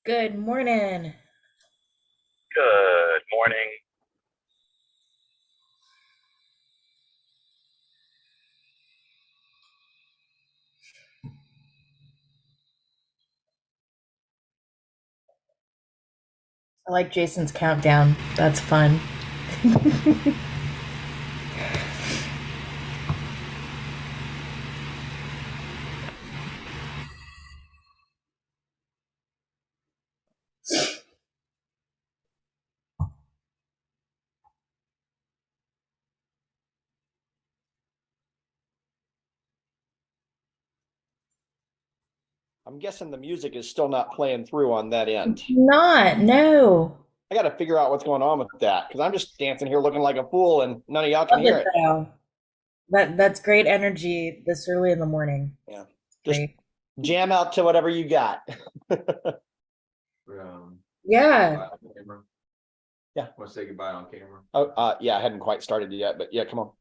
Good morning. Good morning. I like Jason's countdown. That's fun. I'm guessing the music is still not playing through on that end. Not, no. I got to figure out what's going on with that because I'm just dancing here looking like a fool and none of y'all can Love hear it it. though. That's great energy this early in the morning. Yeah. Just Great. jam out to whatever you got. Yeah. Yeah. Want to say goodbye on camera? Oh, yeah, I hadn't quite started yet, but yeah, come on.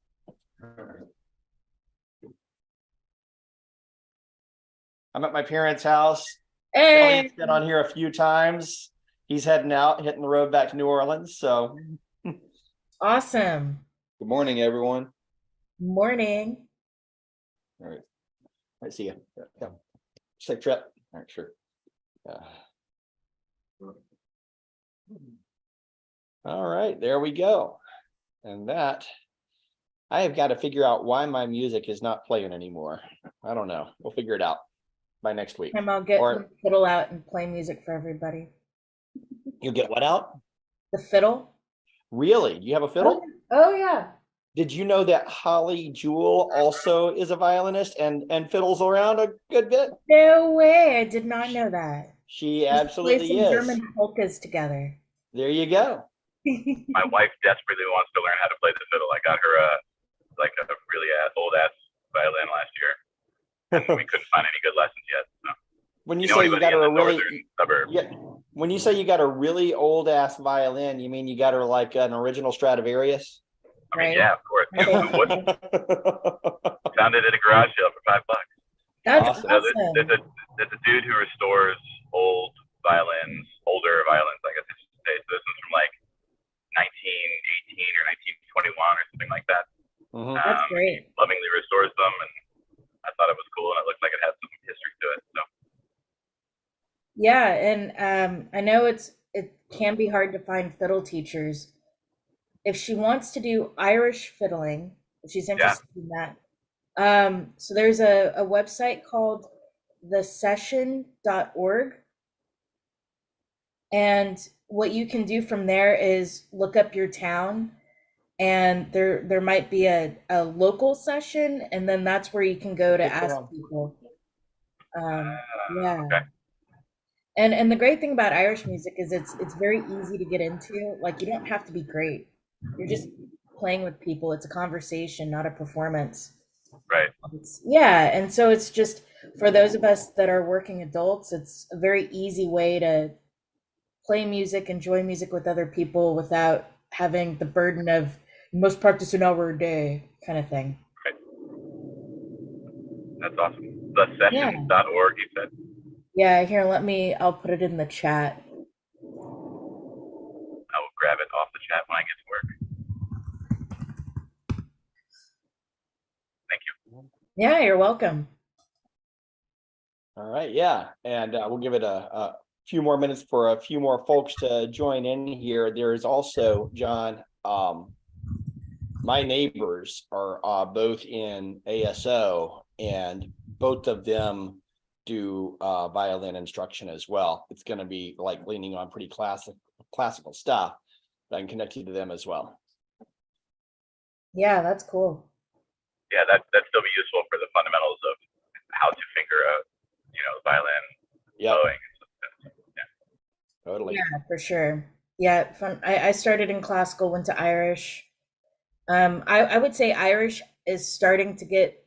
I'm at my parents' house. Hey, Elliot's been on here a few times. He's heading out, hitting the road back to New Orleans. So awesome. Good morning, everyone. Morning. all right. I see you. Yeah. Safe trip. All right, sure. All right, there we go. And that I have got to figure out why my music is not playing anymore. I don't know. We'll figure it out by next week. Time I'll get Or the fiddle out and play music for everybody. you'll get what out? The fiddle? Really? You have a fiddle? Oh yeah. Did you know that Holly Jewell also is a violinist and fiddles around a good bit? No way. I did not know that. She We should play absolutely some is. German polkas together. There you go. My wife desperately wants to learn how to play the fiddle. I got her a really old ass violin last year, and we couldn't find any good lessons yet. So, When you you know say you anybody got in her the a really northern suburbs? yeah, when you say you got a really old ass violin, you mean you got her like an original Stradivarius? I mean, Right? yeah, of course. Are they- Who wouldn't? Found it at a garage sale for $5. That's Awesome. No, awesome. there's a dude who restores old violins, older violins, I guess I should say. So this one's from like 1918 or 1921 or something like that. Mhm. That's great. He lovingly restores them, and I thought it was cool, and it looked like it had some history to it. So Yeah, and I know it can be hard to find fiddle teachers. If she wants to do Irish fiddling, if she's yeah, interested in that, so there's a website called thesession.org, and what you can do from there is look up your town, and there might be a local session, and then that's where you can go to Good for ask him. people. Yeah. okay, And the great thing about Irish music is it's very easy to get into. Like you don't have to be great. You're just playing with people. It's a conversation, not a performance. right. Yeah, and so it's just for those of us that are working adults, it's a very easy way to play music, enjoy music with other people without having the burden of you must practice an hour a day kind of thing. Right. That's awesome. Yeah. Thesession.org, you said. Yeah, here, I'll put it in the chat. I will grab it off the chat when I get to work. Thank you. Yeah, you're welcome. All right, yeah, and we'll give it a few more minutes for a few more folks to join in here. There is also, John, my neighbors are both in ASO, and both of them do violin instruction as well. It's going to be like leaning on pretty classical stuff, but I can connect you to them as well. Yeah, that's cool. Yeah, that'd still be useful for the fundamentals of how to finger violin Yeah, bowing and stuff. Yeah. totally. Yeah, for sure. Yeah, fun. I started in classical, went to Irish. I would say Irish is starting to get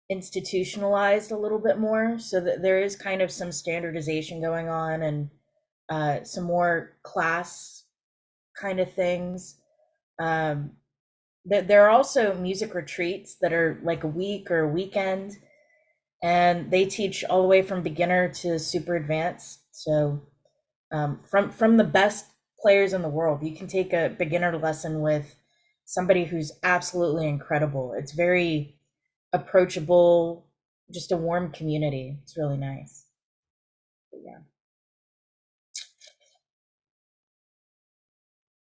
institutionalized a little bit more, so that there is kind of some standardization going on and some more class kind of things. Um, there are also music retreats that are like a week or a weekend, and they teach all the way from beginner to super advanced. So from the best players in the world. You can take a beginner lesson with somebody who's absolutely incredible. It's very approachable, just a warm community. It's really nice. But yeah.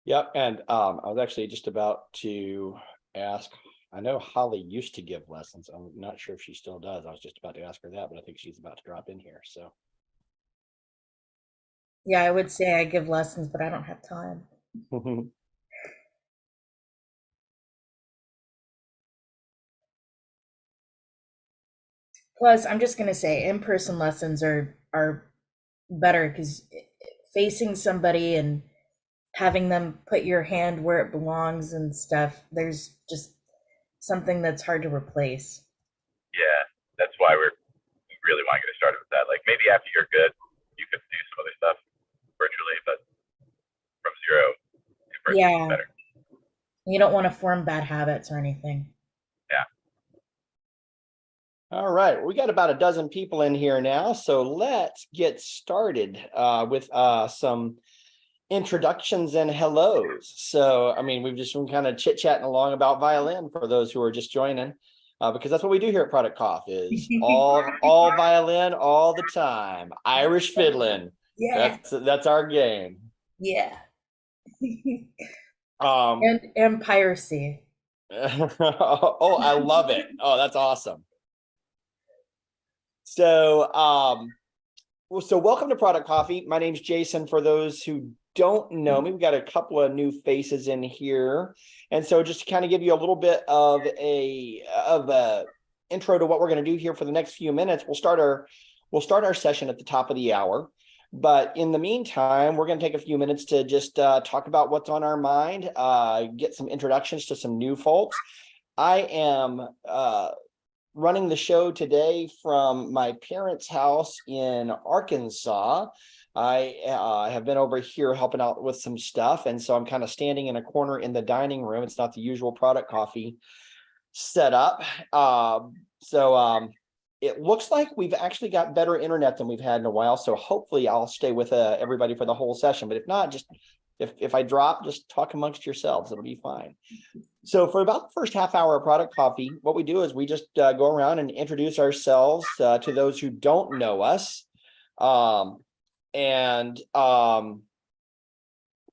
Yep, and I was actually just about to ask. I know Holly used to give lessons. I'm not sure if she still does. I was just about to ask her that, but I think she's about to drop in here. So Yeah, I would say I give lessons, but I don't have time. Plus, I'm just gonna say in-person lessons are better because facing somebody and having them put your hand where it belongs and stuff, there's just something that's hard to replace. Yeah, that's why we really want to get started with that. Like maybe after you're good, you could do some other stuff virtually, but from zero, in person is Yeah, better. you don't want to form bad habits or anything. Yeah. All right, we got about a dozen people in here now, so let's get started with some introductions and hellos. So, I mean, we've just been kind of chit-chatting along about violin for those who are just joining, because that's what we do here at Product Cough is all violin all the time. Irish fiddling. Yeah, That's our game. yeah. Um, And piracy. oh, I love it. Oh, that's awesome. So, so welcome to Product Coffee. My name's Jason. For those who don't know me, we've got a couple of new faces in here. And so just to kind of give you a little bit of a intro to what we're going to do here for the next few minutes, we'll start our session at the top of the hour. But in the meantime, we're going to take a few minutes to just talk about what's on our mind, get some introductions to some new folks. I am running the show today from my parents' house in Arkansas. I have been over here helping out with some stuff, and so I'm kind of standing in a corner in the dining room. It's not the usual Product Coffee setup. It looks like we've actually got better internet than we've had in a while, so hopefully I'll stay with everybody for the whole session. But if not, just if I drop, just talk amongst yourselves. It'll be fine. So for about the first half hour of Product Coffee, what we do is we just go around and introduce ourselves to those who don't know us, and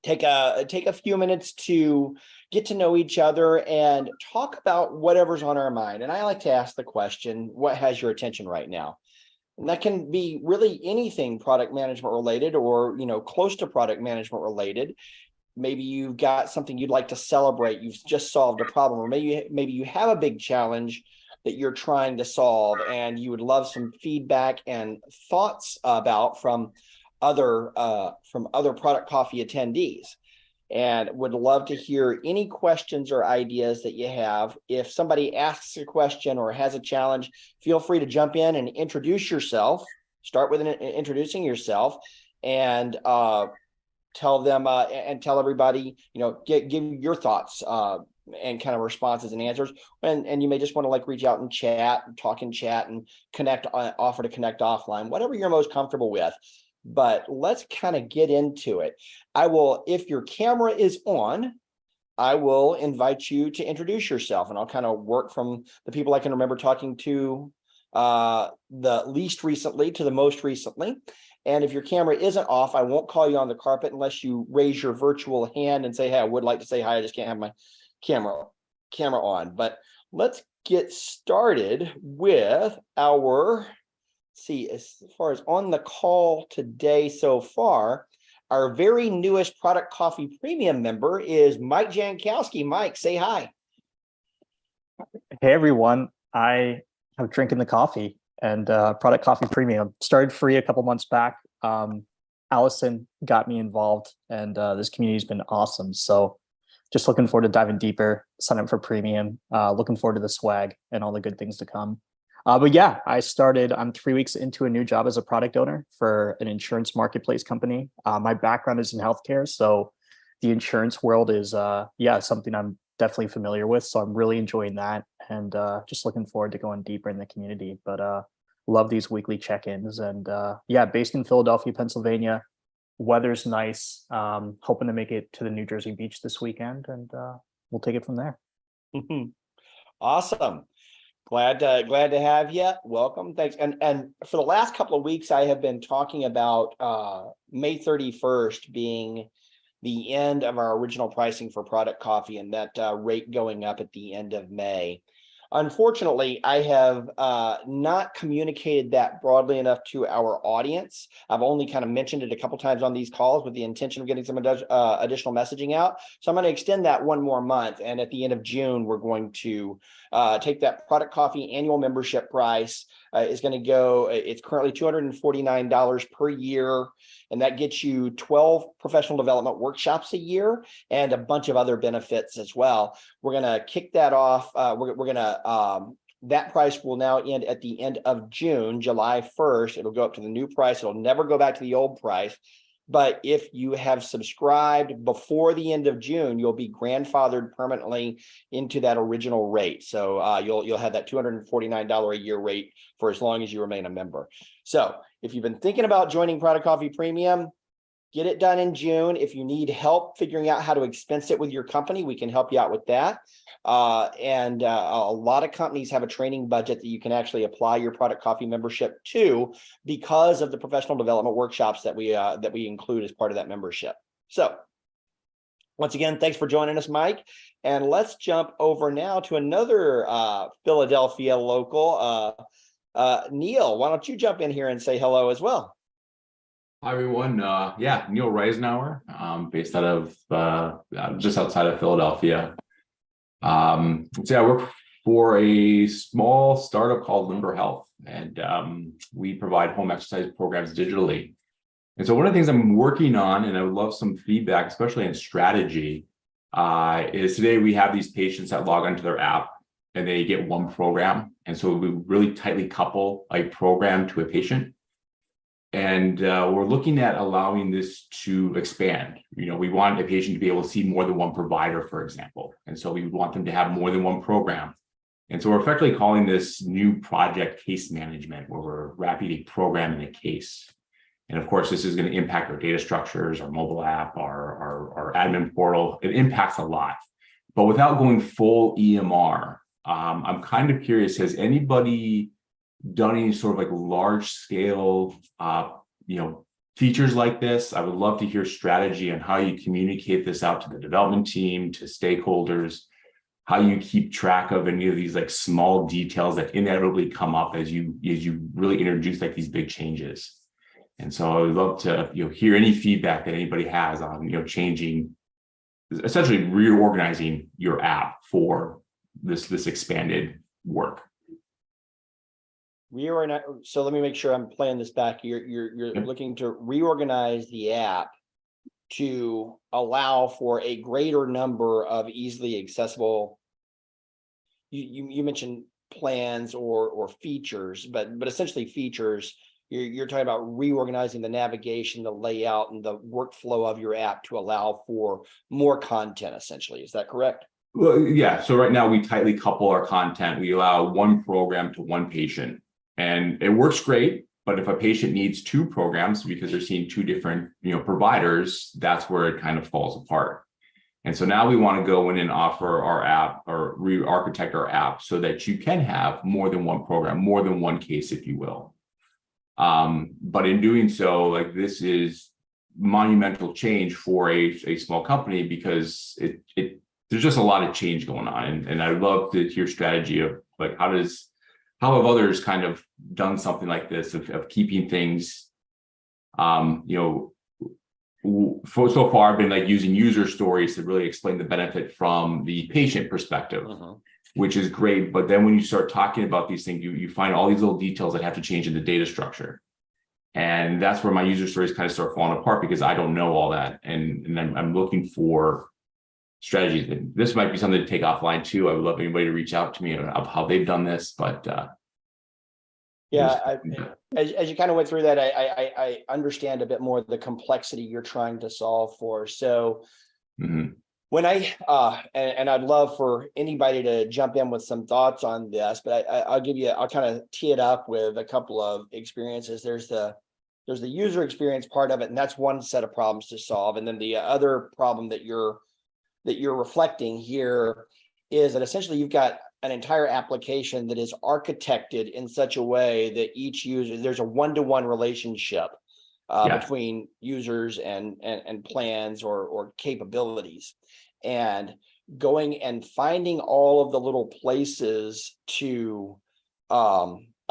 take a few minutes to get to know each other and talk about whatever's on our mind. And I like to ask the question, what has your attention right now? And that can be really anything product management related or, close to product management related. Maybe you've got something you'd like to celebrate. You've just solved a problem, or maybe you have a big challenge that you're trying to solve and you would love some feedback and thoughts about from other Product Coffee attendees, and would love to hear any questions or ideas that you have. If somebody asks a question or has a challenge, feel free to jump in and introduce yourself. Start with introducing yourself and tell them and tell everybody, give your thoughts and kind of responses and answers. And you may just want to reach out and chat, talk in chat, and connect, offer to connect offline, whatever you're most comfortable with. But let's kind of get into it. If your camera is on, I will invite you to introduce yourself, and I'll kind of work from the people I can remember talking to the least recently to the most recently. And if your camera isn't off, I won't call you on the carpet unless you raise your virtual hand and say, hey, I would like to say hi. I just can't have my camera on. But let's get started with as far as on the call today so far, our very newest Product Coffee Premium member is Mike Jankowski. Mike, say hi. Hey, everyone. I have drinking the coffee and Product Coffee Premium. Started free a couple months back. Allison got me involved, and this community has been awesome. So just looking forward to diving deeper, sign up for Premium, looking forward to the swag and all the good things to come. But yeah, I'm 3 weeks into a new job as a product owner for an insurance marketplace company. My background is in healthcare, so the insurance world is something I'm definitely familiar with. So I'm really enjoying that, and just looking forward to going deeper in the community. But love these weekly check-ins, and based in Philadelphia, Pennsylvania. weather's nice. Hoping to make it to the New Jersey beach this weekend, and we'll take it from there. Awesome. Glad to have you. Welcome. Thanks. And for the last couple of weeks, I have been talking about May 31st being the end of our original pricing for product coffee, and that rate going up at the end of May. Unfortunately, I have not communicated that broadly enough to our audience. I've only kind of mentioned it a couple times on these calls with the intention of getting some additional messaging out. So I'm going to extend that one more month. And at the end of June, we're going to take that product coffee annual membership price. Is going to go, it's currently $249 per year. And that gets you 12 professional development workshops a year and a bunch of other benefits as well. We're going to kick that off. We're going to, that price will now end at the end of June, July 1st. It'll go up to the new price. It'll never go back to the old price. But if you have subscribed before the end of June, you'll be grandfathered permanently into that original rate. So you'll have that $249 a year rate for as long as you remain a member. So if you've been thinking about joining Product Coffee Premium, get it done in June. If you need help figuring out how to expense it with your company, we can help you out with that. And a lot of companies have a training budget that you can actually apply your Product Coffee membership to because of the professional development workshops that we include as part of that membership. So once again, thanks for joining us, Mike. And let's jump over now to another Philadelphia local. Neil, why don't you jump in here and say hello as well? Hi, everyone. Neil Reisenauer, based out of just outside of Philadelphia. I work for a small startup called Limber Health, and we provide home exercise programs digitally. And so one of the things I'm working on, and I would love some feedback, especially in strategy, is today we have these patients that log onto their app and they get one program. And so we really tightly couple a program to a patient. And we're looking at allowing this to expand. We want a patient to be able to see more than one provider, for example. And so we would want them to have more than one program. And so we're effectively calling this new project case management, where we're wrapping a program in a case. And of course, this is going to impact our data structures, our mobile app, our admin portal. It impacts a lot. But without going full EMR, I'm kind of curious, has anybody done any sort of like large scale, features like this? I would love to hear strategy on how you communicate this out to the development team, to stakeholders, how you keep track of any of these like small details that inevitably come up as you really introduce like these big changes. And so I would love to hear any feedback that anybody has on changing, essentially reorganizing your app for this expanded work. So let me make sure I'm playing this back. You're looking to reorganize the app to allow for a greater number of easily accessible. You mentioned plans or features, but essentially features. You're talking about reorganizing the navigation, the layout, and the workflow of your app to allow for more content. Essentially, is that correct? Well, yeah. So right now we tightly couple our content. We allow one program to one patient. And it works great, but if a patient needs two programs because they're seeing two different, providers, that's where it kind of falls apart. And so now we want to go in and offer our app or re-architect our app so that you can have more than one program, more than one case, if you will. But in doing so, like this is monumental change for a small company because there's just a lot of change going on. And I'd love to hear strategy of like, how have others kind of done something like this of keeping things, so far I've been like using user stories to really explain the benefit from the patient perspective, which is great. But then when you start talking about these things, you find all these little details that have to change in the data structure. And that's where my user stories kind of start falling apart because I don't know all that. And I'm looking for strategies. This might be something to take offline too. I would love anybody to reach out to me of how they've done this, but as you kind of went through that, I understand a bit more the complexity you're trying to solve for. So when and I'd love for anybody to jump in with some thoughts on this, but I'll kind of tee it up with a couple of experiences. There's there's the user experience part of it, and that's one set of problems to solve. And then the other problem that you're reflecting here is that essentially you've got an entire application that is architected in such a way that each user, there's a one-to-one relationship between users and plans or capabilities, and going and finding all of the little places to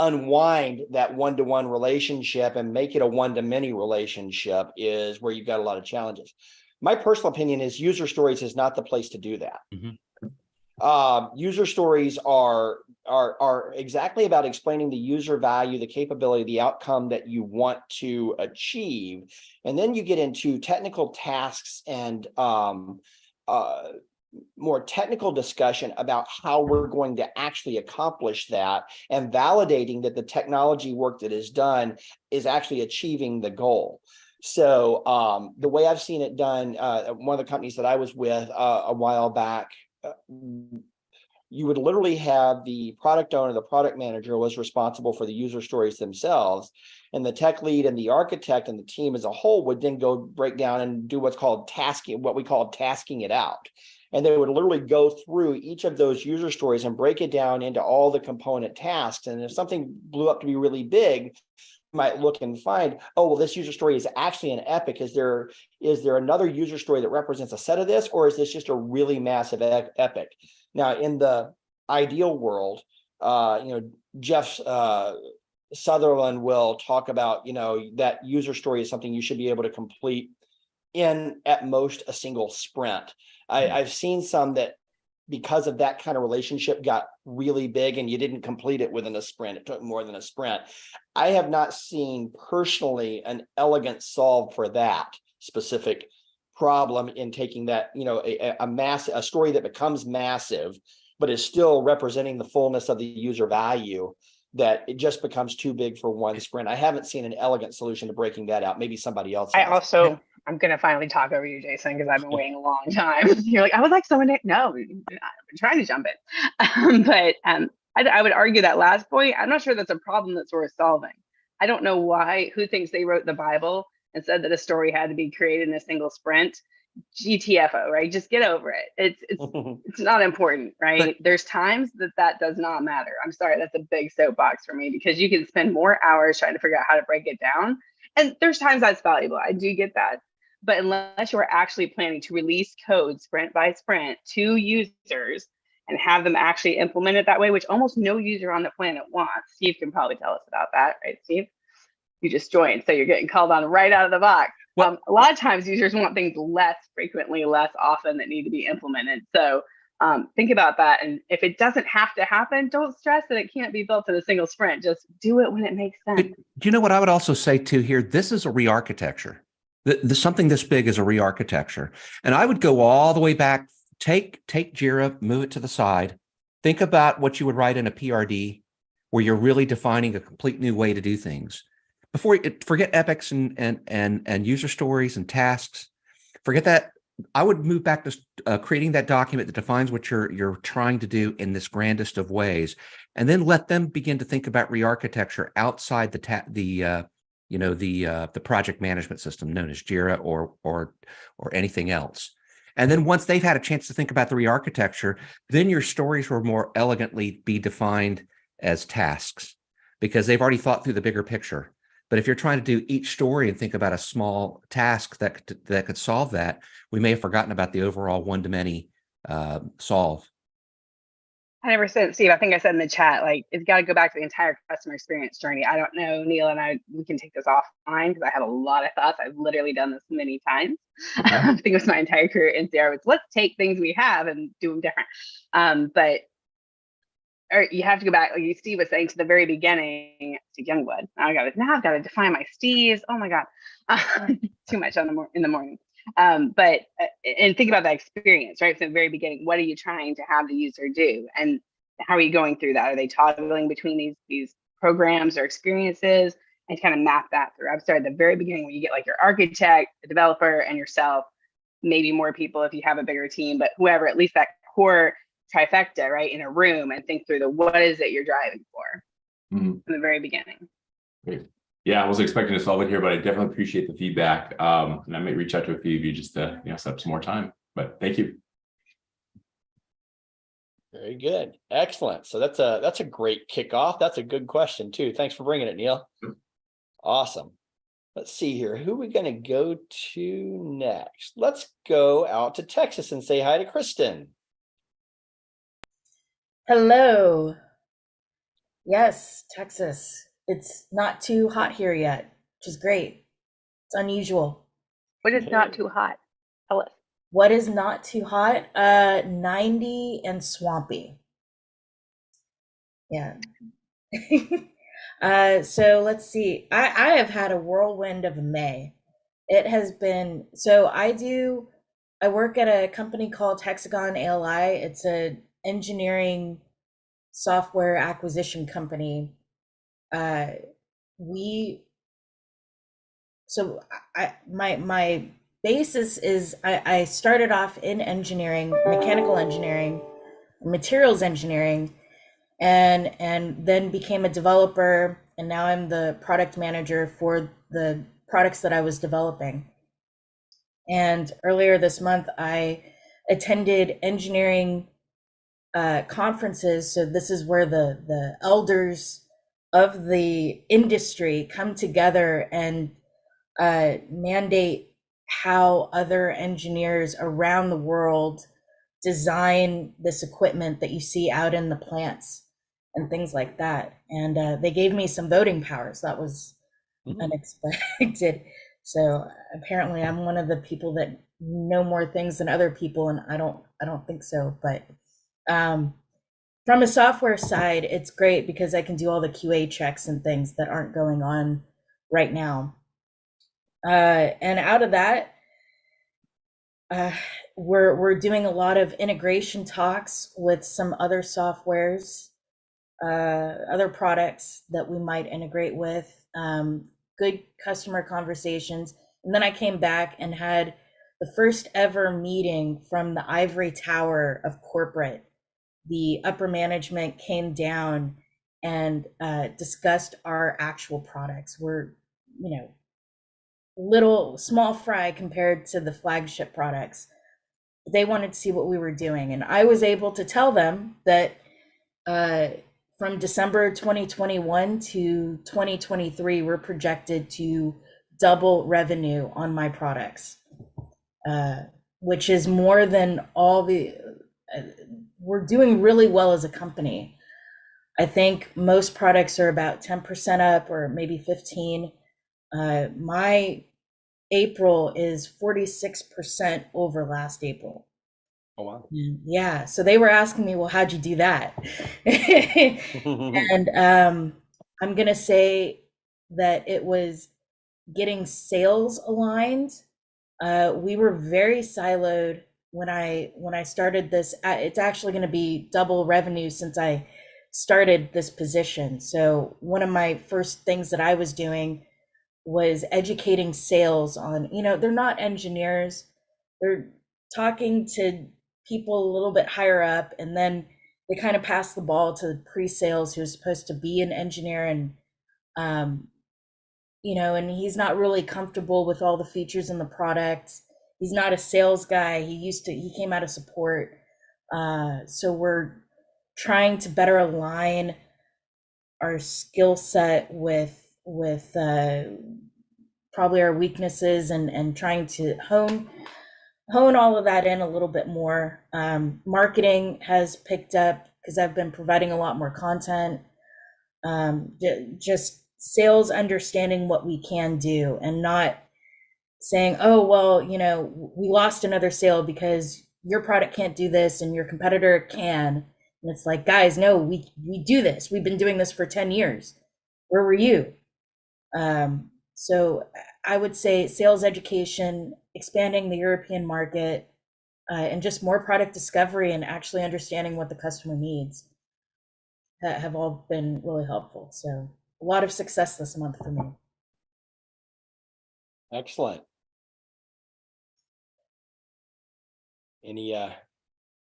unwind that one-to-one relationship and make it a one-to-many relationship is where you've got a lot of challenges. My personal opinion is user stories is not the place to do that. User stories are exactly about explaining the user value, the capability, the outcome that you want to achieve. And then you get into technical tasks and more technical discussion about how we're going to actually accomplish that, and validating that the technology work that is done is actually achieving the goal. So the way I've seen it done, one of the companies that I was with a while back, you would literally have the product owner, the product manager was responsible for the user stories themselves, and the tech lead and the architect and the team as a whole would then go break down and do what's called tasking, what we call tasking it out. And they would literally go through each of those user stories and break it down into all the component tasks. And if something blew up to be really big, you might look and find, oh, well, this user story is actually an epic. Is there another user story that represents a set of this, or is this just a really massive epic? Now, in the ideal world, Jeff Sutherland will talk about, that user story is something you should be able to complete in at most a single sprint. I've seen some that, because of that kind of relationship, got really big and you didn't complete it within a sprint. It took more than a sprint. I have not seen personally an elegant solve for that specific problem in taking that, a story that becomes massive, but is still representing the fullness of the user value, that it just becomes too big for one sprint. I haven't seen an elegant solution to breaking that out. Maybe somebody else has. I'm going to finally talk over you, Jason, because I've been waiting a long time. You're like, I would like someone to, no, I've been trying to jump in. I would argue that last point, I'm not sure that's a problem that's worth solving. I don't know who thinks they wrote the Bible and said that a story had to be created in a single sprint. GTFO, right? Just get over it. It's not important, right? But there's times that does not matter. I'm sorry, that's a big soapbox for me, because you can spend more hours trying to figure out how to break it down. And there's times that's valuable. I do get that. But unless you are actually planning to release code sprint by sprint to users and have them actually implement it that way, which almost no user on the planet wants. Steve can probably tell us about that, right, Steve? You just joined, so you're getting called on right out of the box. A lot of times users want things less frequently, less often, that need to be implemented. So think about that. And if it doesn't have to happen, don't stress that it can't be built in a single sprint. Just do it when it makes sense. But do you know what I would also say too here? This is a re-architecture. Something this big is a re-architecture. And I would go all the way back, take Jira, move it to the side. Think about what you would write in a PRD, where you're really defining a complete new way to do things. Forget epics and user stories and tasks. Forget that. I would move back to creating that document that defines what you're trying to do in this grandest of ways, and then let them begin to think about re-architecture outside the project management system known as Jira or anything else. And then once they've had a chance to think about the re-architecture, then your stories will more elegantly be defined as tasks, because they've already thought through the bigger picture. But if you're trying to do each story and think about a small task that could solve that, we may have forgotten about the overall one-to-many solve. 100%, Steve. I think I said in the chat, like, it's got to go back to the entire customer experience journey. I don't know, Neil and we can take this offline, because I have a lot of thoughts. I've literally done this many times. Okay. I think it was my entire career in NCR. Let's take things we have and do them different. Or you have to go back, like Steve was saying, to the very beginning, to Youngblood. Now I've got to define my Steves. Oh my God, too much in the morning. And think about that experience, right? From the very beginning, what are you trying to have the user do, and how are you going through that? Are they toggling between these programs or experiences, and kind of map that through? I'm sorry, at the very beginning, when you get like your architect, the developer, and yourself, maybe more people if you have a bigger team, but whoever, at least that core trifecta, right, in a room, and think through what is it you're driving for from the very beginning. Great. Yeah, I wasn't expecting to solve it here, but I definitely appreciate the feedback. And I might reach out to a few of you just to, set up some more time. But thank you. Very good. Excellent. So that's a great kickoff. That's a good question too. Thanks for bringing it, Neil. Awesome. Let's see here. Who are we going to go to next? Let's go out to Texas and say hi to Kristen. Hello. Yes, Texas. It's not too hot here yet, which is great. It's unusual. What is not too hot? Tell us. What is not too hot? 90 and swampy. Yeah. So let's see. I have had a whirlwind of a May. It has been, so I work at a company called Hexagon ALI. It's a engineering software acquisition company. My basis is I started off in engineering, mechanical engineering, materials engineering, and then became a developer, and now I'm the product manager for the products that I was developing. And earlier this month, I attended engineering conferences. So this is where the elders of the industry come together and mandate how other engineers around the world design this equipment that you see out in the plants and things like that. And they gave me some voting powers. That was unexpected. So apparently I'm one of the people that know more things than other people, and I don't think so. But from a software side, it's great because I can do all the QA checks and things that aren't going on right now. And out of that, we're doing a lot of integration talks with some other softwares, other products that we might integrate with, good customer conversations. And then I came back and had the first ever meeting from the ivory tower of corporate. The upper management came down and discussed our actual products. We're, little small fry compared to the flagship products. They wanted to see what we were doing, and I was able to tell them that from December 2021 to 2023, we're projected to double revenue on my products, which is more than all the. We're doing really well as a company. I think most products are about 10% up, or maybe 15. My April is 46% over last April. Oh, wow. Yeah. So they were asking me, well, how'd you do that? And I'm going to say that it was getting sales aligned. We were very siloed when I started this. It's actually going to be double revenue since I started this position. So one of my first things that I was doing was educating sales on, they're not engineers. They're talking to people a little bit higher up, and then they kind of pass the ball to pre-sales, who's supposed to be an engineer, and and he's not really comfortable with all the features in the product. He's not a sales guy. He came out of support. So we're trying to better align our skill set with probably our weaknesses, and trying to hone all of that in a little bit more. Marketing has picked up because I've been providing a lot more content. Just sales understanding what we can do, and not saying, oh, well, we lost another sale because your product can't do this and your competitor can. And it's like, guys, no, we do this. We've been doing this for 10 years. Where were you? So I would say sales education, expanding the European market, and just more product discovery and actually understanding what the customer needs have all been really helpful. So a lot of success this month for me. Excellent. Any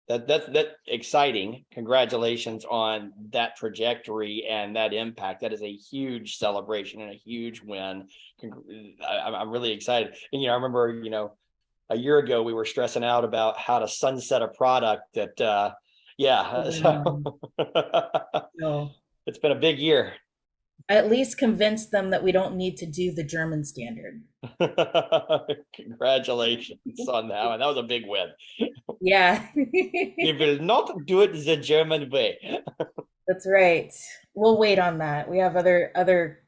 That's exciting. Congratulations on that trajectory and that impact. That is a huge celebration and a huge win. I'm really excited. And I remember, a year ago we were stressing out about how to sunset a product that so No. it's been a big year. At least convince them that we don't need to do the German standard. Congratulations on that one. That was a big win. Yeah. You will not do it the German way. That's right. We'll wait on that. We have other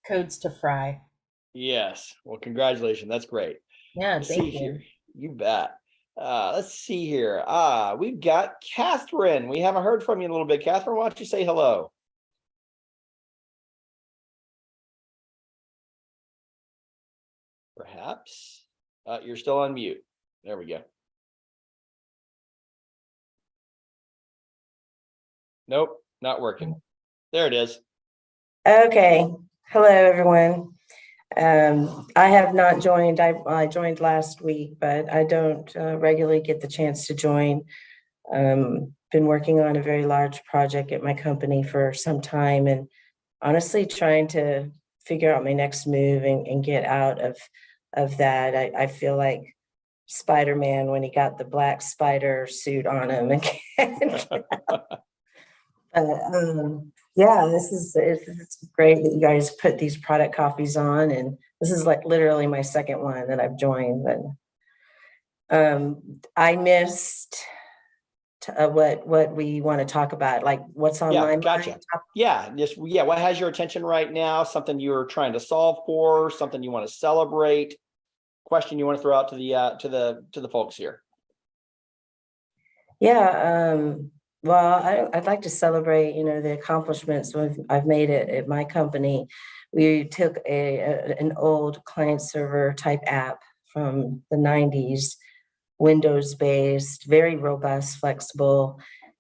codes to fry. Yes. Well, congratulations. That's great. Yeah, Let's thank see you. here. You bet. Let's see here. We've got Catherine. We haven't heard from you in a little bit. Catherine, why don't you say hello? Perhaps. You're still on mute. There we go. Nope, not working. There it is. Okay. Hello, everyone. I have not joined. I joined last week, but I don't regularly get the chance to join. Been working on a very large project at my company for some time, and honestly trying to figure out my next move and get out of that. I feel like Spider-Man when he got the black spider suit on him again. Yeah, it's great that you guys put these product coffees on, and this is like literally my second one that I've joined. But I missed what we want to talk about, like what's on my gotcha. mind. Yeah, what has your attention right now? Something you're trying to solve for, something you want to celebrate, question you want to throw out to the folks here. Yeah, well, I'd like to celebrate, the accomplishments I've made it at my company. We took an old client server type app from the 90s, Windows-based, very robust, flexible,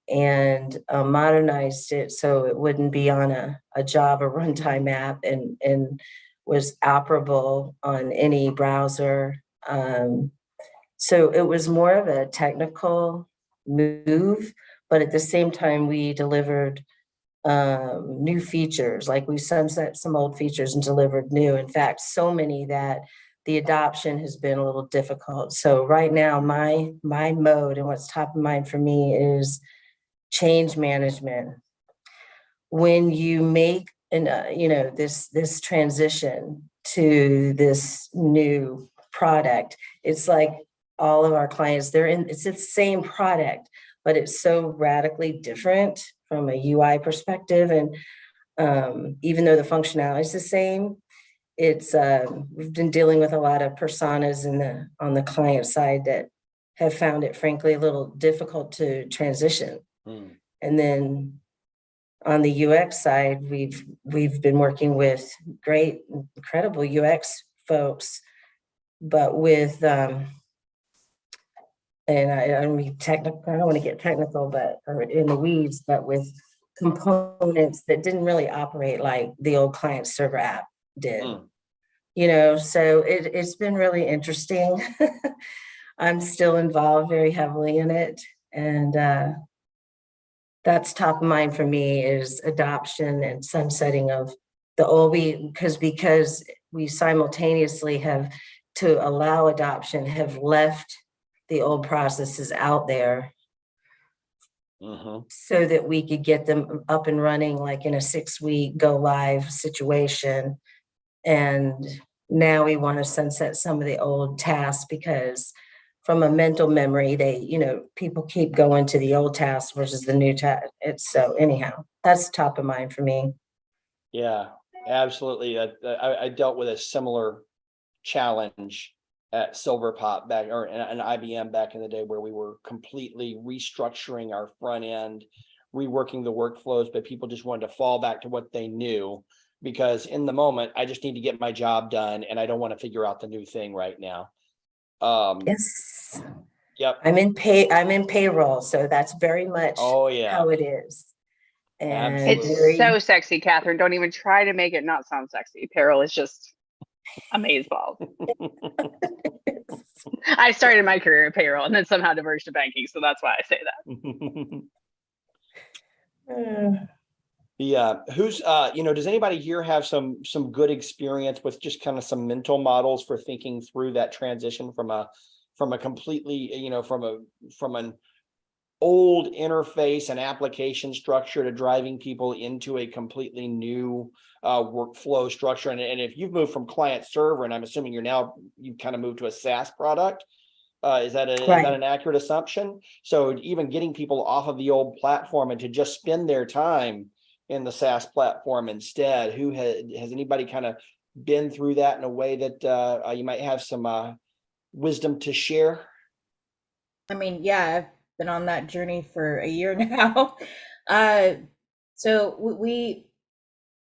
and modernized it so it wouldn't be on a Java runtime app and was operable on any browser. So it was more of a technical move, but at the same time, we delivered new features, like we sunset some old features and delivered new. In fact, so many that the adoption has been a little difficult. So right now, my mode and what's top of mind for me is change management. When you make this transition to this new product, it's like all of our clients, it's the same product, but it's so radically different from a UI perspective. And even though the functionality is the same, it's we've been dealing with a lot of personas on the client side that have found it frankly a little difficult to transition. And then on the UX side, we've been working with great, incredible UX folks, but with and I don't mean technical, I don't want to get technical, but or in the weeds, but with components that didn't really operate like the old client server app did. So it's been really interesting. I'm still involved very heavily in it. And that's top of mind for me is adoption and sunsetting of the old, because we simultaneously have, to allow adoption, have left the old processes out there so that we could get them up and running like in a 6-week go live situation. And now we want to sunset some of the old tasks because from a mental memory, people keep going to the old tasks versus the new task. So anyhow, that's top of mind for me. Yeah, absolutely. I dealt with a similar challenge at Silverpop back or an IBM back in the day where we were completely restructuring our front end, reworking the workflows, but people just wanted to fall back to what they knew because in the moment, I just need to get my job done and I don't want to figure out the new thing right now. Yes. Yep. I'm in payroll, so that's very much how it is. And it's so sexy, Catherine. Don't even try to make it not sound sexy. Payroll is just amazeballs. I started my career in payroll and then somehow diverged to banking, so that's why I say that. Who's does anybody here have some good experience with just kind of some mental models for thinking through that transition from a completely, from an old interface and application structure to driving people into a completely new workflow structure? And if you've moved from client server, and I'm assuming you've kind of moved to a SaaS product, is that an accurate assumption? So even getting people off of the old platform and to just spend their time in the SaaS platform instead, has anybody kind of been through that in a way that you might have some wisdom to share? I mean, yeah, I've been on that journey for a year now. So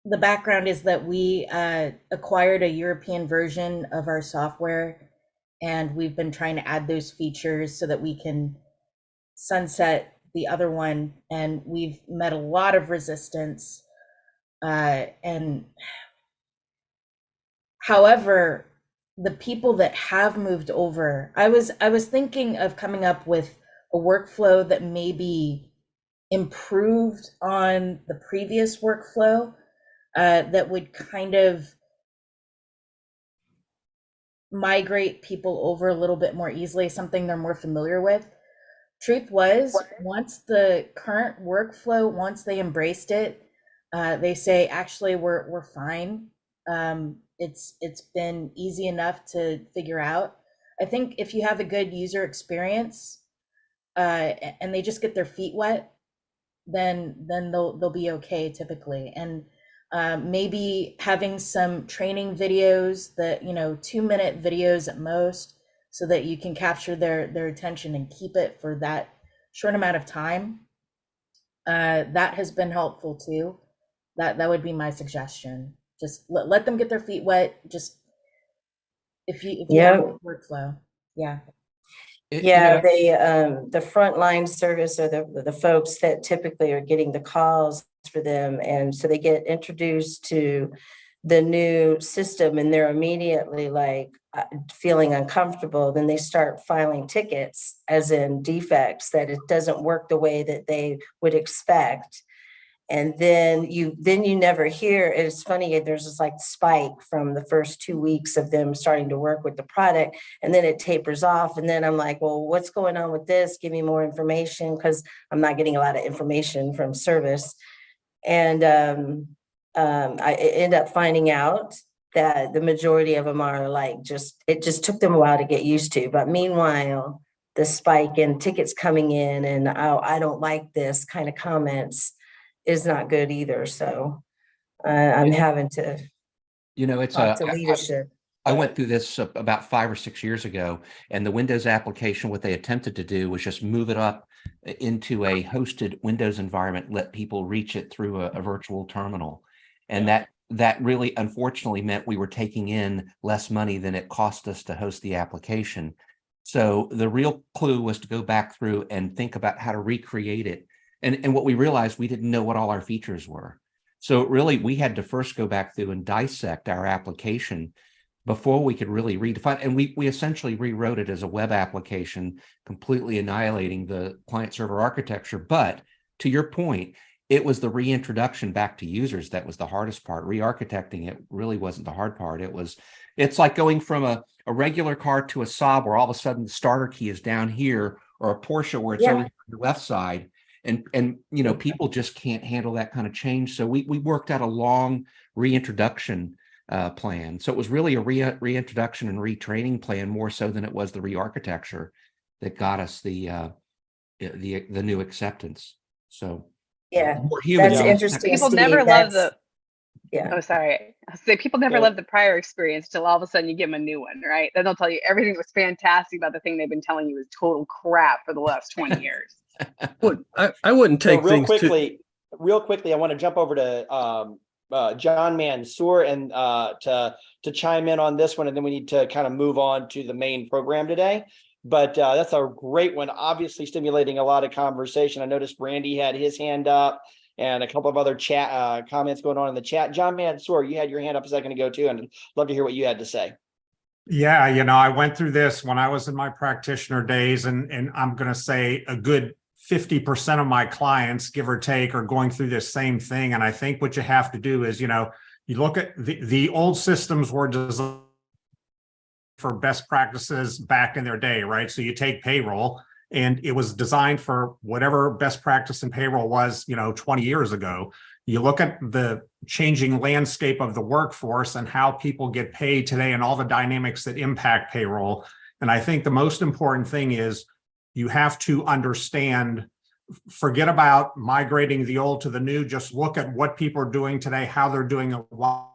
the background is that we acquired a European version of our software, and we've been trying to add those features so that we can sunset the other one, and we've met a lot of resistance. And however, the people that have moved over, I was thinking of coming up with a workflow that maybe improved on the previous workflow, that would kind of migrate people over a little bit more easily, something they're more familiar with. Truth was, once the current workflow, once they embraced it, they say, actually, we're fine. It's been easy enough to figure out. I think if you have a good user experience, and they just get their feet wet, then they'll be okay typically. And maybe having some training videos that 2-minute videos at most, so that you can capture their attention and keep it for that short amount of time. That has been helpful too. That would be my suggestion. Just let them get their feet wet. Just if you want workflow, yeah. The frontline service are the folks that typically are getting the calls for them, and so they get introduced to the new system and they're immediately like feeling uncomfortable. Then they start filing tickets, as in defects, that it doesn't work the way that they would expect. And then you never hear. It's funny, there's this like spike from the first 2 weeks of them starting to work with the product, and then it tapers off. And then I'm like, well, what's going on with this? Give me more information, because I'm not getting a lot of information from service. And I end up finding out that the majority of them are like, it just took them a while to get used to. But meanwhile, the spike in tickets coming in and I don't like this kind of comments is not good either. So I'm having to talk to leadership. I went through this about 5 or 6 years ago, and the Windows application, what they attempted to do was just move it up into a hosted Windows environment, let people reach it through a virtual terminal. And that really, unfortunately, meant we were taking in less money than it cost us to host the application. So the real clue was to go back through and think about how to recreate it. And what we realized, we didn't know what all our features were. So really, we had to first go back through and dissect our application before we could really redefine. And we essentially rewrote it as a web application, completely annihilating the client server architecture. But to your point, it was the reintroduction back to users that was the hardest part. Re-architecting it really wasn't the hard part. It's like going from a regular car to a Saab, where all of a sudden the starter key is down here, or a Porsche where it's over on the left side. And people just can't handle that kind of change. So we worked out a long reintroduction plan. So it was really a reintroduction and retraining plan, more so than it was the re-architecture that got us the new acceptance. So more human. That's interesting. People never love the. Yeah. Oh, sorry. I say people never love the prior experience till all of a sudden you give them a new one, right? Then they'll tell you everything was fantastic about the thing they've been telling you is total crap for the last 20 years. I wouldn't take real things quickly. I want to jump over to John Mansour and to chime in on this one, and then we need to kind of move on to the main program today. But that's a great one, obviously stimulating a lot of conversation. I noticed Randy had his hand up and a couple of other chat comments going on in the chat. John Mansour, you had your hand up a second ago too, and I'd love to hear what you had to say. Yeah, I went through this when I was in my practitioner days, and I'm going to say a good 50% of my clients, give or take, are going through this same thing. And I think what you have to do is, you look at the old systems were designed for best practices back in their day, right? So you take payroll, and it was designed for whatever best practice in payroll was, 20 years ago. You look at the changing landscape of the workforce and how people get paid today and all the dynamics that impact payroll. And I think the most important thing is you have to understand, forget about migrating the old to the new, just look at what people are doing today, how they're doing it, why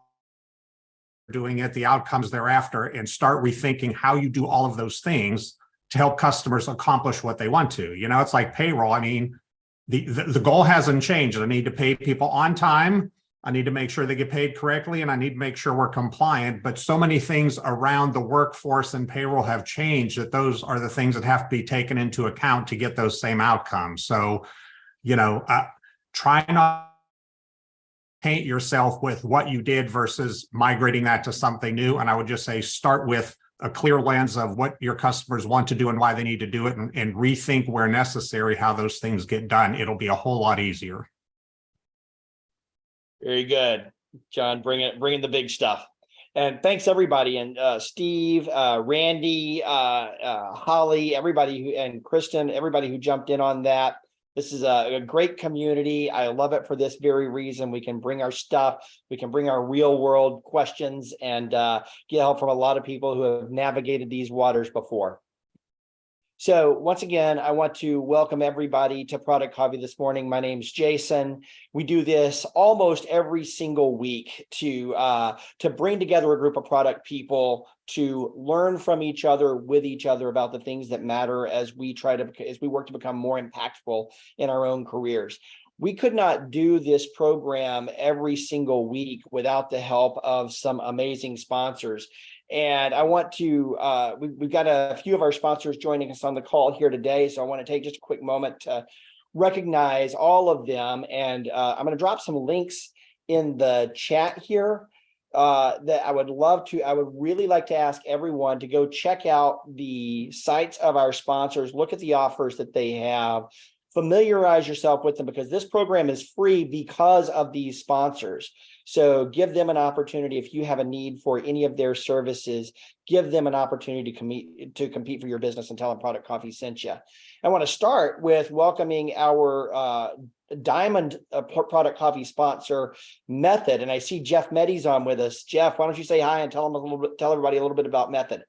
they're doing it, the outcomes thereafter, and start rethinking how you do all of those things to help customers accomplish what they want to. It's like payroll. I mean, the goal hasn't changed. I need to pay people on time. I need to make sure they get paid correctly, and I need to make sure we're compliant. But so many things around the workforce and payroll have changed that those are the things that have to be taken into account to get those same outcomes. So, try not to paint yourself with what you did versus migrating that to something new. And I would just say start with a clear lens of what your customers want to do and why they need to do it, and rethink where necessary how those things get done. It'll be a whole lot easier. Very good, John. Bring in the big stuff. And thanks everybody. And Steve, Randy, Holly, everybody and Kristen, everybody who jumped in on that. This is a great community. I love it for this very reason. We can bring our stuff, we can bring our real world questions, and get help from a lot of people who have navigated these waters before. So once again, I want to welcome everybody to Product Coffee this morning. My name's Jason. We do this almost every single week to bring together a group of product people to learn from each other, with each other, about the things that matter as we work to become more impactful in our own careers. We could not do this program every single week without the help of some amazing sponsors. And I want to, we've got a few of our sponsors joining us on the call here today. So I want to take just a quick moment to recognize all of them. And I'm going to drop some links in the chat here that I would really like to ask everyone to go check out the sites of our sponsors, look at the offers that they have, familiarize yourself with them, because this program is free because of these sponsors. So give them an opportunity. If you have a need for any of their services, give them an opportunity to compete for your business and tell them Product Coffee sent you. I want to start with welcoming our Diamond Product Coffee sponsor, Method. And I see Jeff Meddy's on with us. Jeff, why don't you say hi and tell everybody a little bit about Method.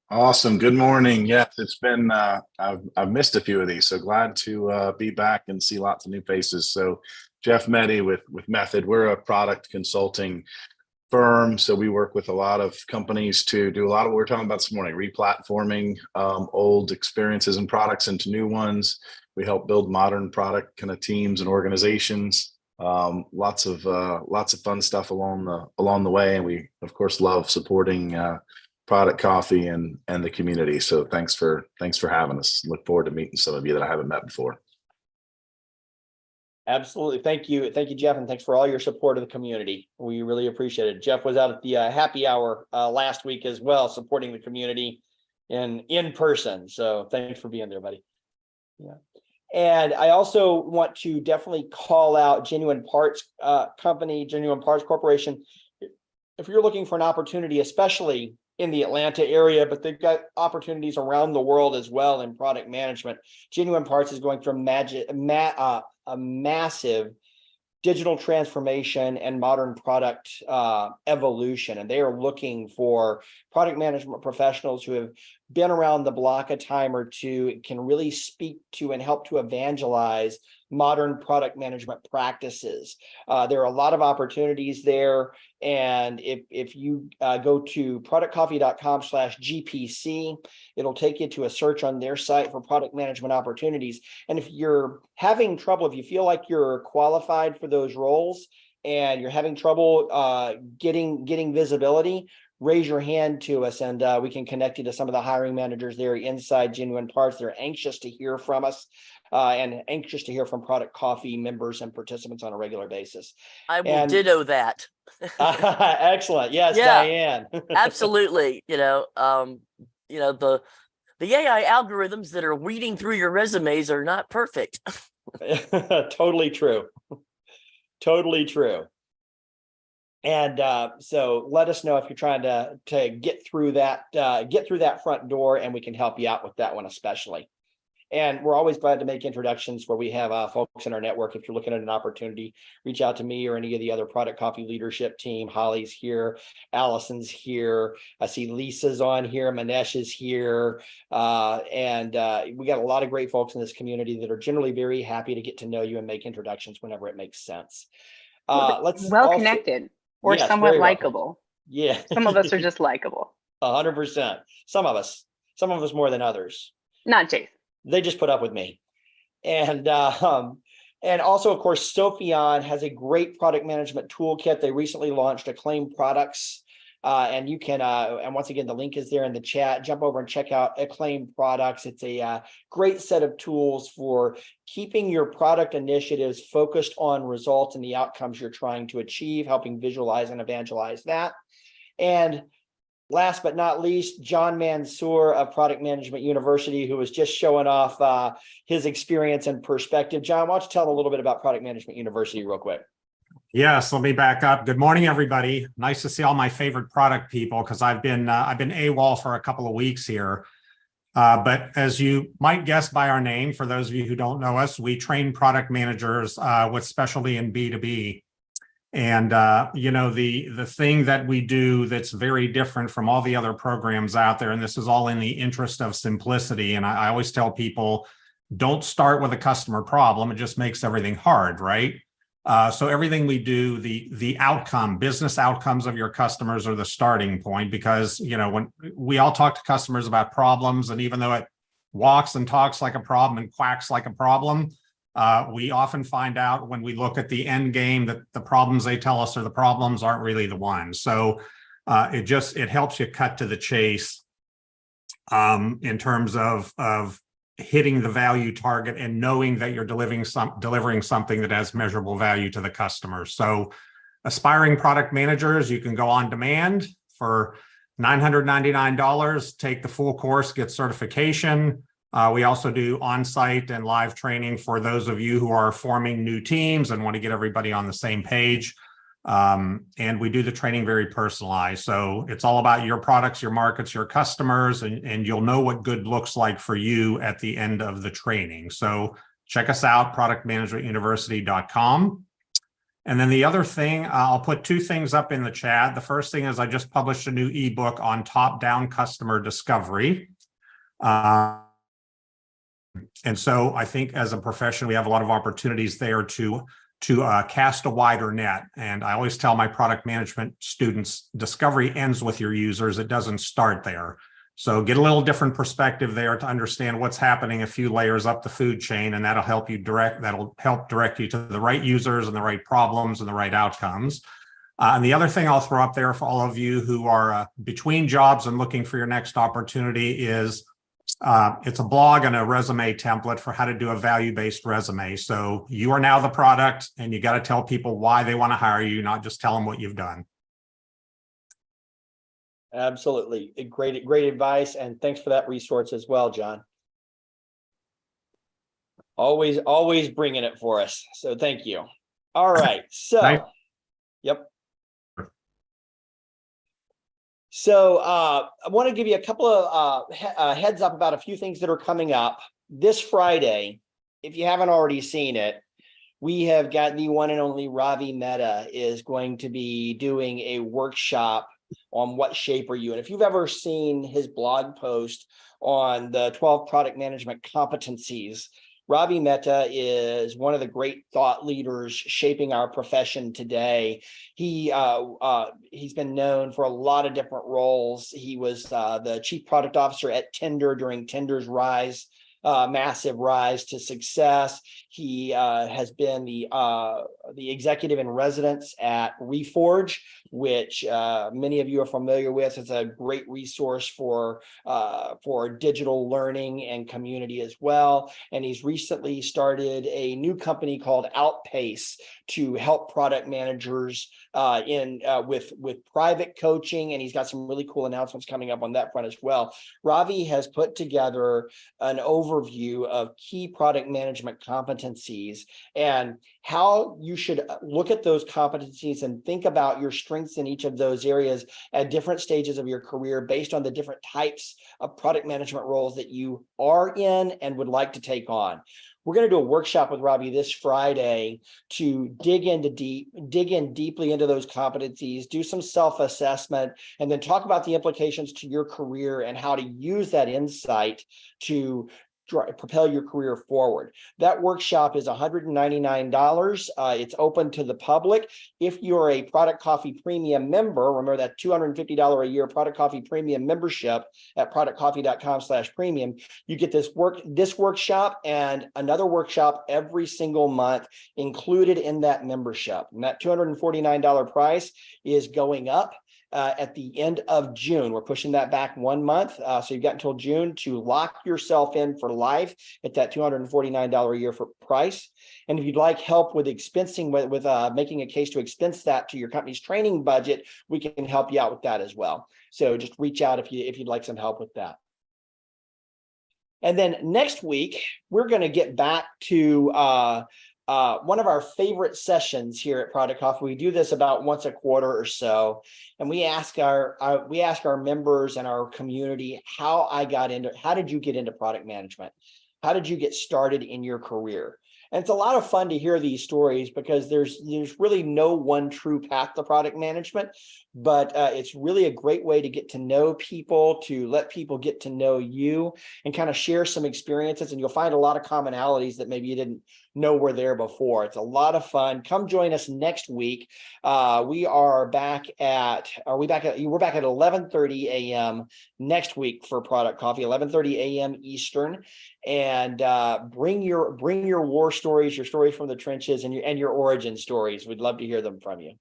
Awesome. Good morning. Yes, it's been, I've missed a few of these, so glad to be back and see lots of new faces. So Jeff Meddy with Method, we're a product consulting firm. So we work with a lot of companies to do a lot of what we're talking about this morning, replatforming old experiences and products into new ones. We help build modern product kind of teams and organizations. Lots of fun stuff along the way. And we of course love supporting Product Coffee and the community. So thanks for having us. Look forward to meeting some of you that I haven't met before. Absolutely. Thank you, Jeff, and thanks for all your support of the community. We really appreciate it. Jeff was out at the happy hour last week as well, supporting the community in person. So thanks for being there, buddy. Yeah. And I also want to definitely call out Genuine Parts Company, Genuine Parts Corporation. If you're looking for an opportunity, especially in the Atlanta area, but they've got opportunities around the world as well in product management. Genuine Parts is going through a massive digital transformation and modern product evolution. And they are looking for product management professionals who have been around the block a time or two, can really speak to and help to evangelize modern product management practices. There are a lot of opportunities there. And if you go to productcoffee.com/GPC, it'll take you to a search on their site for product management opportunities. And if you're having trouble, if you feel like you're qualified for those roles and you're having trouble getting visibility, raise your hand to us and we can connect you to some of the hiring managers there inside Genuine Parts. They're anxious to hear from us. and anxious to hear from Product Coffee members and participants on a regular basis. I will And- ditto that. Excellent. Yes, Yeah, Diane. Absolutely. The AI algorithms that are weeding through your resumes are not perfect. Totally true. Totally true. And so let us know if you're trying to get through that front door, and we can help you out with that one especially. And we're always glad to make introductions where we have folks in our network. If you're looking at an opportunity, reach out to me or any of the other Product Coffee leadership team. Holly's here, Allison's here. I see Lisa's on here, Manesh is here. And we got a lot of great folks in this community that are generally very happy to get to know you and make introductions whenever it makes sense. Well connected or Yes, somewhat very well. likable. Yeah. Some of us are just likable. 100%. Some of us more than others. Not Jason. They just put up with me. And also, of course, Sophion has a great product management toolkit. They recently launched Acclaim Products. And you can, and once again, the link is there in the chat. Jump over and check out Acclaim Products. It's a great set of tools for keeping your product initiatives focused on results and the outcomes you're trying to achieve, helping visualize and evangelize that. And last but not least, John Mansour of Product Management University, who was just showing off his experience and perspective. John, why don't you tell them a little bit about Product Management University real quick? Yes, let me back up. Good morning, everybody. Nice to see all my favorite product people, because I've been AWOL for a couple of weeks here. But as you might guess by our name, for those of you who don't know us, we train product managers with specialty in B2B. And the thing that we do that's very different from all the other programs out there, and this is all in the interest of simplicity. And I always tell people, don't start with a customer problem. It just makes everything hard, right? So everything we do, the outcome, business outcomes of your customers are the starting point, because, when we all talk to customers about problems, and even though it walks and talks like a problem and quacks like a problem, we often find out when we look at the end game that the problems they tell us are the problems aren't really the ones. So it helps you cut to the chase in terms of hitting the value target and knowing that you're delivering something that has measurable value to the customer. So aspiring product managers, you can go on demand for $999, take the full course, get certification. We also do on-site and live training for those of you who are forming new teams and want to get everybody on the same page. And we do the training very personalized. So it's all about your products, your markets, your customers, and you'll know what good looks like for you at the end of the training. So check us out, productmanagementuniversity.com. And then the other thing, I'll put two things up in the chat. The first thing is I just published a new ebook on top-down customer discovery. And so I think as a profession, we have a lot of opportunities there to cast a wider net. And I always tell my product management students, discovery ends with your users. It doesn't start there. So get a little different perspective there to understand what's happening a few layers up the food chain, and that'll help direct you to the right users and the right problems and the right outcomes. And the other thing I'll throw up there for all of you who are between jobs and looking for your next opportunity is it's a blog and a resume template for how to do a value-based resume. So you are now the product, and you got to tell people why they want to hire you, not just tell them what you've done. Absolutely. Great advice. And thanks for that resource as well, John. Always bringing it for us. So thank you. All right. So, yep. So I want to give you a couple of heads up about a few things that are coming up this Friday. If you haven't already seen it, we have got the one and only Ravi Mehta is going to be doing a workshop on what shape are you. And if you've ever seen his blog post on the 12 product management competencies, Ravi Mehta is one of the great thought leaders shaping our profession today. He's been known for a lot of different roles. He was the chief product officer at Tinder during Tinder's rise massive rise to success. He has been the executive in residence at Reforge, which many of you are familiar with. It's a great resource for digital learning and community as well. And he's recently started a new company called Outpace to help product managers with private coaching, and he's got some really cool announcements coming up on that front as well. Ravi has put together an overview of key product management competencies and how you should look at those competencies and think about your strengths in each of those areas at different stages of your career based on the different types of product management roles that you are in and would like to take on. We're going to do a workshop with Robbie this Friday to dig in deeply into those competencies, do some self-assessment, and then talk about the implications to your career and how to use that insight to propel your career forward. That workshop is $199. It's open to the public. If you're a Product Coffee Premium member, remember that $250 a year Product Coffee Premium membership at productcoffee.com/premium, you get this workshop and another workshop every single month included in that membership. And that $249 price is going up at the end of June. We're pushing that back 1 month. So you've got until June to lock yourself in for life at that $249 a year for price. And if you'd like help with expensing, with making a case to expense that to your company's training budget, we can help you out with that as well. So just reach out if you'd like some help with that. And then next week, we're going to get back to one of our favorite sessions here at Product Coffee. We do this about once a quarter or so, and we ask our members and our community how did you get into product management? How did you get started in your career? And it's a lot of fun to hear these stories because there's really no one true path to product management, but it's really a great way to get to know people, to let people get to know you and kind of share some experiences. And you'll find a lot of commonalities that maybe you didn't know were there before. It's a lot of fun. Come join us next week. We're back at 11:30 a.m. next week for Product Coffee, 11:30 a.m. Eastern. And bring your war stories, your stories from the trenches, and your origin stories. We'd love to hear them from you.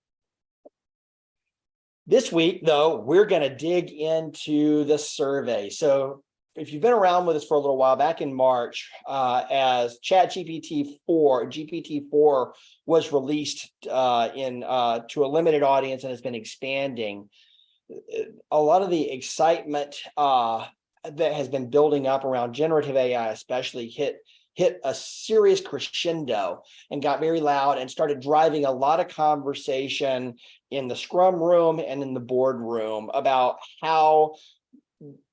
This week, though, we're going to dig into the survey. So if you've been around with us for a little while, back in March, as GPT-4 was released to a limited audience and has been expanding, a lot of the excitement that has been building up around generative AI especially hit a serious crescendo and got very loud and started driving a lot of conversation in the scrum room and in the boardroom about how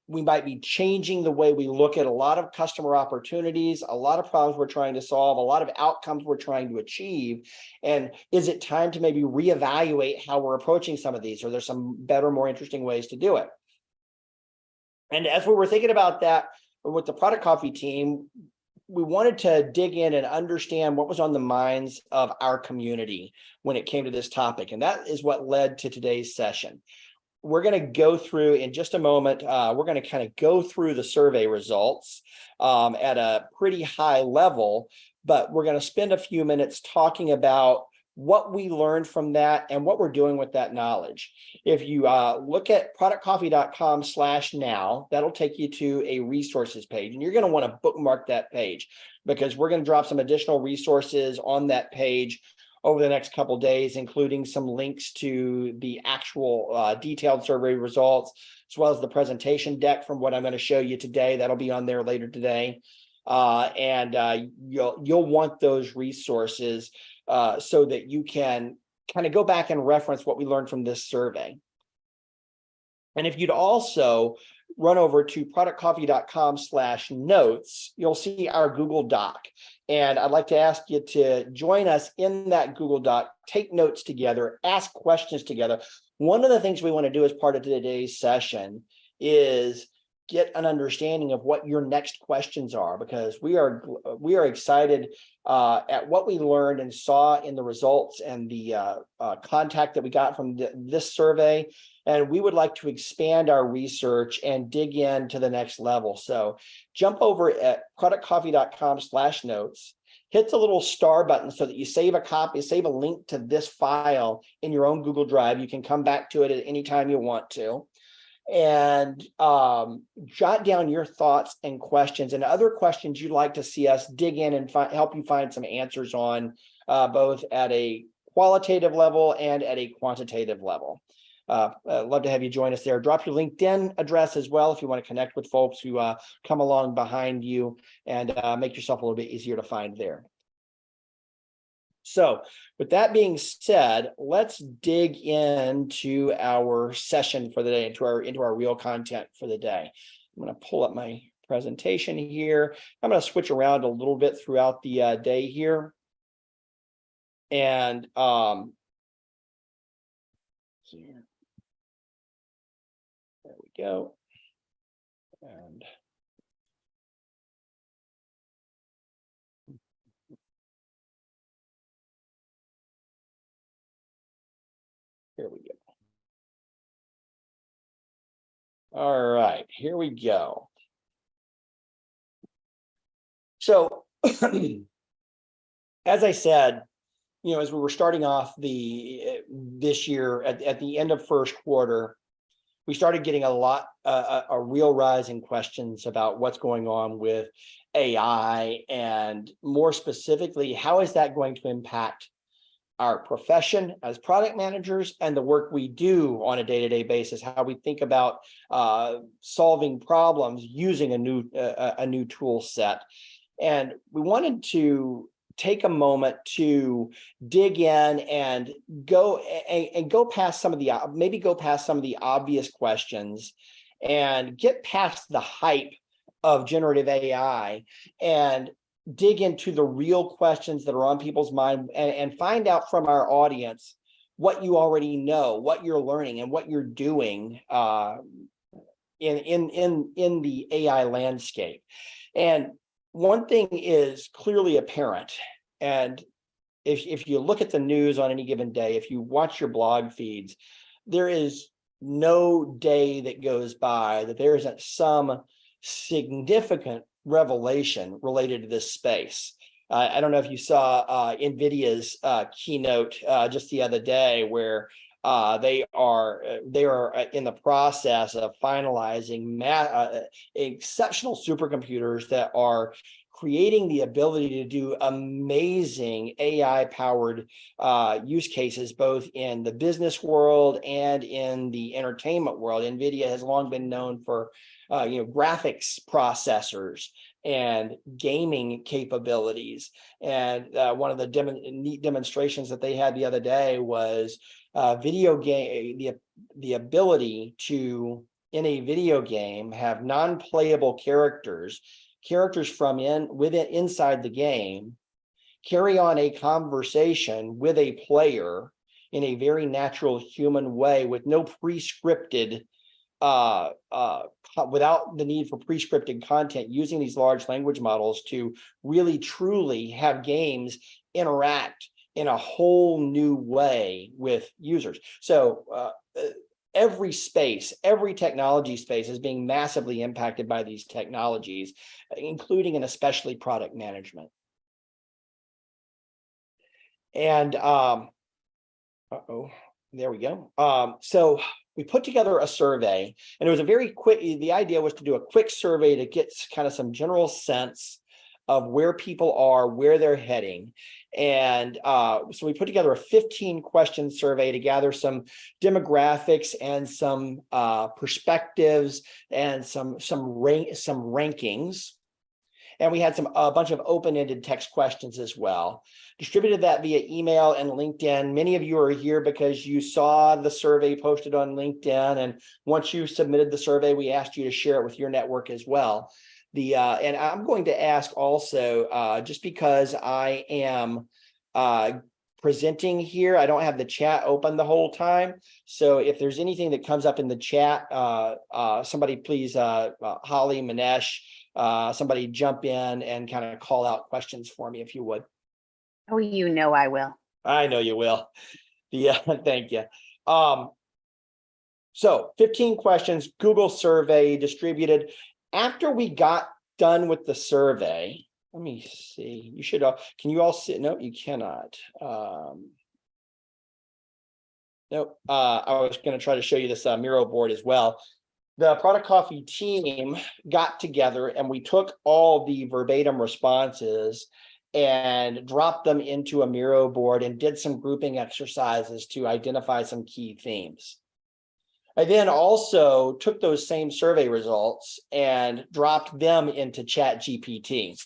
we might be changing the way we look at a lot of customer opportunities, a lot of problems we're trying to solve, a lot of outcomes we're trying to achieve. And is it time to maybe reevaluate how we're approaching some of these? Or there's some better, more interesting ways to do it? And as we were thinking about that with the Product Coffee team, we wanted to dig in and understand what was on the minds of our community when it came to this topic. And that is what led to today's session. We're going to go through in just a moment. We're going to kind of go through the survey results at a pretty high level, but we're going to spend a few minutes talking about what we learned from that and what we're doing with that knowledge. If you look at productcoffee.com/now, that'll take you to a resources page, and you're going to want to bookmark that page because we're going to drop some additional resources on that page over the next couple of days, including some links to the actual detailed survey results, as well as the presentation deck from what I'm going to show you today. That'll be on there later today. You'll want those resources so that you can kind of go back and reference what we learned from this survey. And if you'd also run over to productcoffee.com/notes, you'll see our Google Doc. And I'd like to ask you to join us in that Google Doc, take notes together, ask questions together. One of the things we want to do as part of today's session is get an understanding of what your next questions are, because we are excited at what we learned and saw in the results and the contact that we got from this survey, And we would like to expand our research and dig into the next level. So jump over at productcoffee.com/notes, hit the little star button so that you save a copy, save a link to this file in your own Google Drive. You can come back to it at any time you want to. And jot down your thoughts and questions and other questions you'd like to see us dig in and help you find some answers on, both at a qualitative level and at a quantitative level. I'd love to have you join us there. Drop your LinkedIn address as well if you want to connect with folks who come along behind you, and make yourself a little bit easier to find there. So with that being said, let's dig into our session for the day, into our real content for the day. I'm going to pull up my presentation here. I'm going to switch around a little bit throughout the day here. And here. There we go. And here we go. All right, here we go. So, as I said, as we were starting off this year at the end of first quarter, we started getting a real rise in questions about what's going on with AI, and more specifically, how is that going to impact our profession as product managers and the work we do on a day-to-day basis, how we think about solving problems using a new tool set. And we wanted to take a moment to dig in and go past some of the obvious questions and get past the hype of generative AI and dig into the real questions that are on people's mind, and find out from our audience what you already know, what you're learning, and what you're doing in the AI landscape. And one thing is clearly apparent, and if you look at the news on any given day, if you watch your blog feeds, there is no day that goes by that there isn't some significant revelation related to this space. I don't know if you saw NVIDIA's keynote just the other day, where they are in the process of finalizing exceptional supercomputers that are creating the ability to do amazing AI-powered use cases, both in the business world and in the entertainment world. NVIDIA has long been known for graphics processors and gaming capabilities. And one of the neat demonstrations that they had the other day was video game, the ability to, in a video game, have non-playable characters from inside the game carry on a conversation with a player in a very natural human way, with no pre-scripted without the need for pre-scripted content, using these large language models to really truly have games interact in a whole new way with users. So every technology space is being massively impacted by these technologies, including and especially product management. And there we go. So we put together a survey, and it was the idea was to do a quick survey to get kind of some general sense of where people are, where they're heading. And so we put together a 15-question survey to gather some demographics and some perspectives and some rankings. And we had a bunch of open-ended text questions as well. Distributed that via email and LinkedIn. Many of you are here because you saw the survey posted on LinkedIn. And once you submitted the survey, we asked you to share it with your network as well. And I'm going to ask also, just because I am presenting here, I don't have the chat open the whole time. So if there's anything that comes up in the chat, somebody please, Holly, Manesh, somebody jump in and kind of call out questions for me if you would. Oh, I will. I know you will. Yeah, thank you. So 15 questions, Google survey distributed. After we got done with the survey, let me see, you should, can you all see? No, you cannot. Nope, I was going to try to show you this Miro board as well. The Product Coffee team got together and we took all the verbatim responses and dropped them into a Miro board and did some grouping exercises to identify some key themes. I then also took those same survey results and dropped them into ChatGPT,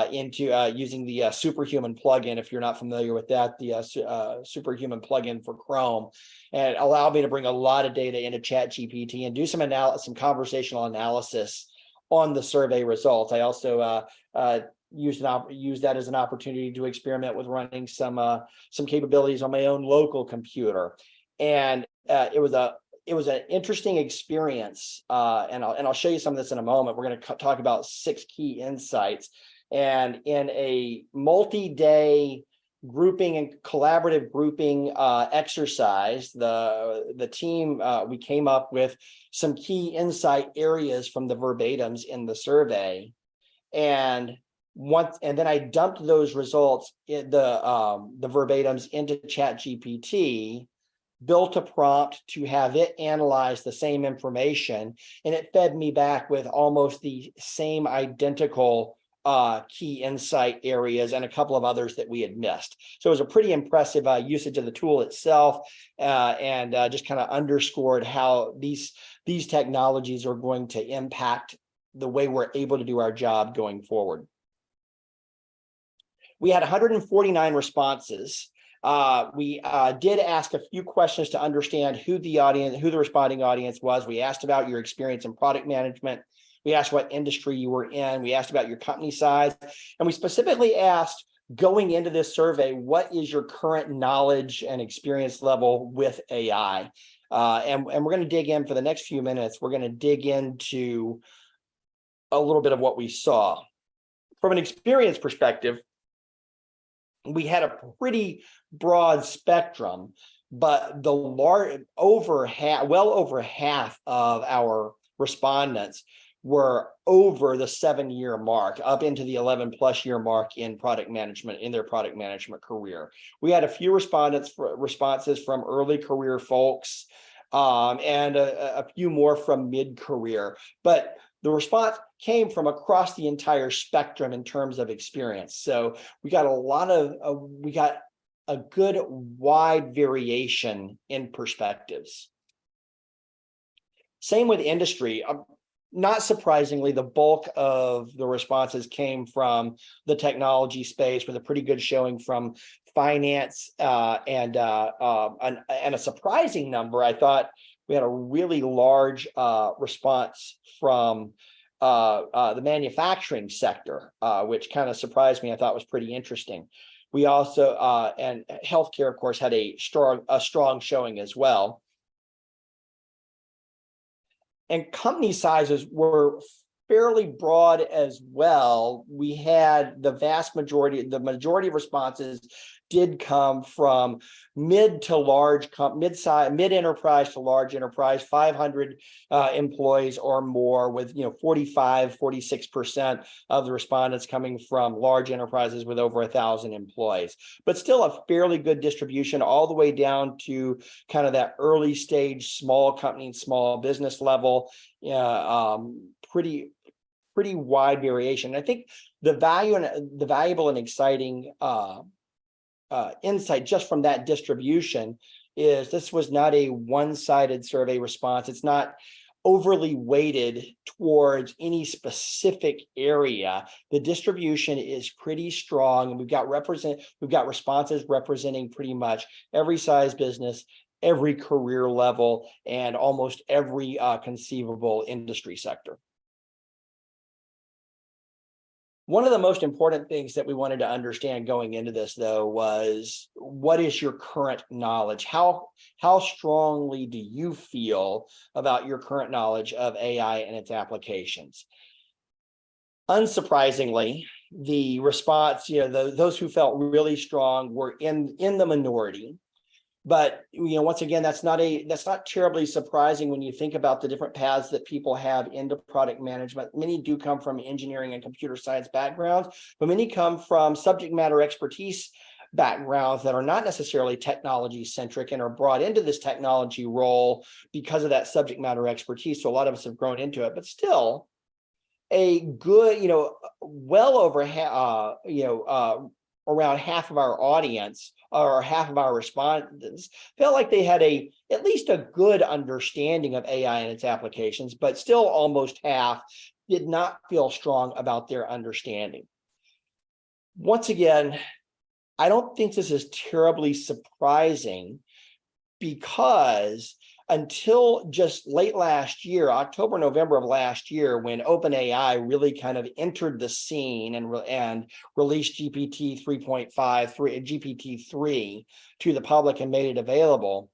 using the Superhuman plugin. If you're not familiar with that, the Superhuman plugin for Chrome, and it allowed me to bring a lot of data into ChatGPT and do some conversational analysis on the survey results. I also used that as an opportunity to experiment with running some capabilities on my own local computer, and it was an interesting experience, and I'll show you some of this in a moment. We're going to talk about 6 key insights, and in a multi-day grouping and collaborative grouping exercise, the team we came up with some key insight areas from the verbatims in the survey, and then I dumped those results in the verbatims into ChatGPT, built a prompt to have it analyze the same information, and it fed me back with almost the same identical key insight areas and a couple of others that we had missed. So it was a pretty impressive usage of the tool itself, and just kind of underscored how these technologies are going to impact the way we're able to do our job going forward. We had 149 responses. We did ask a few questions to understand who the responding audience was. We asked about your experience in product management. We asked what industry you were in. We asked about your company size. And we specifically asked, going into this survey, what is your current knowledge and experience level with AI? And we're going to dig in for the next few minutes. We're going to dig into a little bit of what we saw. From an experience perspective, we had a pretty broad spectrum, but well over half of our respondents were over the 7-year mark, up into the 11+ year mark in product management, in their product management career. We had a few responses from early career folks, and a few more from mid-career, but the response came from across the entire spectrum in terms of experience. So we got a good wide variation in perspectives. Same with industry. Not surprisingly, the bulk of the responses came from the technology space, with a pretty good showing from finance, and a surprising number. I thought we had a really large response from the manufacturing sector, which kind of surprised me. I thought was pretty interesting. We also and healthcare, of course, had a strong showing as well. And company sizes were fairly broad as well. We had the majority of responses did come from mid enterprise to large enterprise, 500 employees or more, with 46% of the respondents coming from large enterprises with over 1,000 employees. But still a fairly good distribution all the way down to kind of that early stage small company, small business level. Pretty wide variation. I think the valuable and exciting insight just from that distribution is this was not a one-sided survey response. It's not overly weighted towards any specific area. The distribution is pretty strong, and we've got responses representing pretty much every size business, every career level, and almost every conceivable industry sector. One of the most important things that we wanted to understand going into this, though, was what is your current knowledge? How strongly do you feel about your current knowledge of AI and its applications? Unsurprisingly, the response, those who felt really strong were in the minority. But once again, that's not terribly surprising when you think about the different paths that people have into product management. Many do come from engineering and computer science backgrounds, but many come from subject matter expertise backgrounds that are not necessarily technology centric and are brought into this technology role because of that subject matter expertise. So a lot of us have grown into it, but still a good, well over around half of our audience or half of our respondents felt like they had at least a good understanding of AI and its applications, but still almost half did not feel strong about their understanding. Once again, I don't think this is terribly surprising because until just late last year, October, November of last year, when OpenAI really kind of entered the scene and released GPT 3.5, GPT-3 to the public and made it available,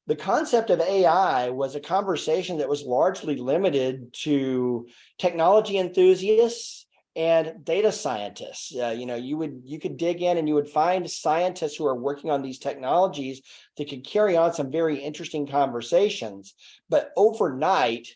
the concept of AI was a conversation that was largely limited to technology enthusiasts and data scientists. You could dig in and you would find scientists who are working on these technologies that could carry on some very interesting conversations. But overnight,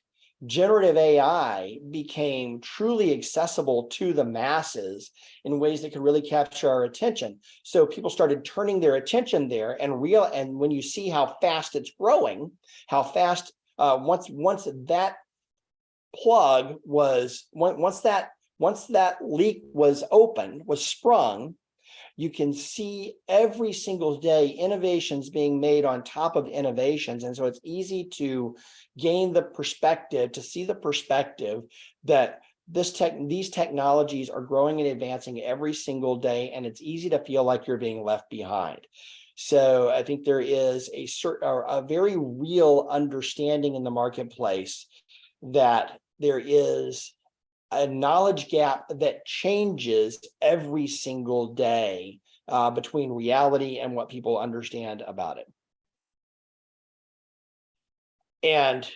generative AI became truly accessible to the masses in ways that could really capture our attention. So people started turning their attention there, and when you see how fast it's growing, how fast once that plug was once that leak was sprung, you can see every single day innovations being made on top of innovations. And so it's easy to gain the perspective, to see the perspective that these technologies are growing and advancing every single day, and it's easy to feel like you're being left behind. So I think there is a very real understanding in the marketplace that there is a knowledge gap that changes every single day between reality and what people understand about it. And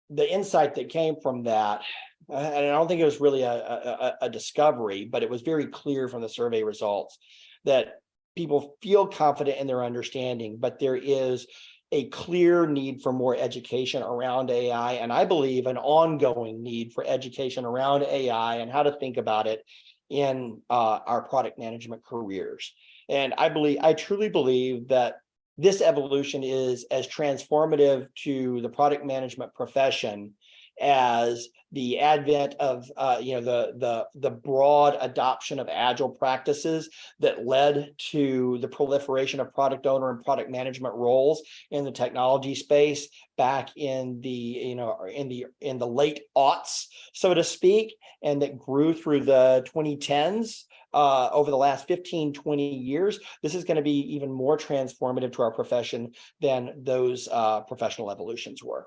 the insight that came from that, and I don't think it was really a discovery, but it was very clear from the survey results that people feel confident in their understanding, but there is a clear need for more education around AI, and I believe an ongoing need for education around AI and how to think about it in our product management careers. And I truly believe that this evolution is as transformative to the product management profession as the advent of the broad adoption of agile practices that led to the proliferation of product owner and product management roles in the technology space back in the late aughts, so to speak, and that grew through the 2010s. Over the last 15, 20 years, this is going to be even more transformative to our profession than those professional evolutions were.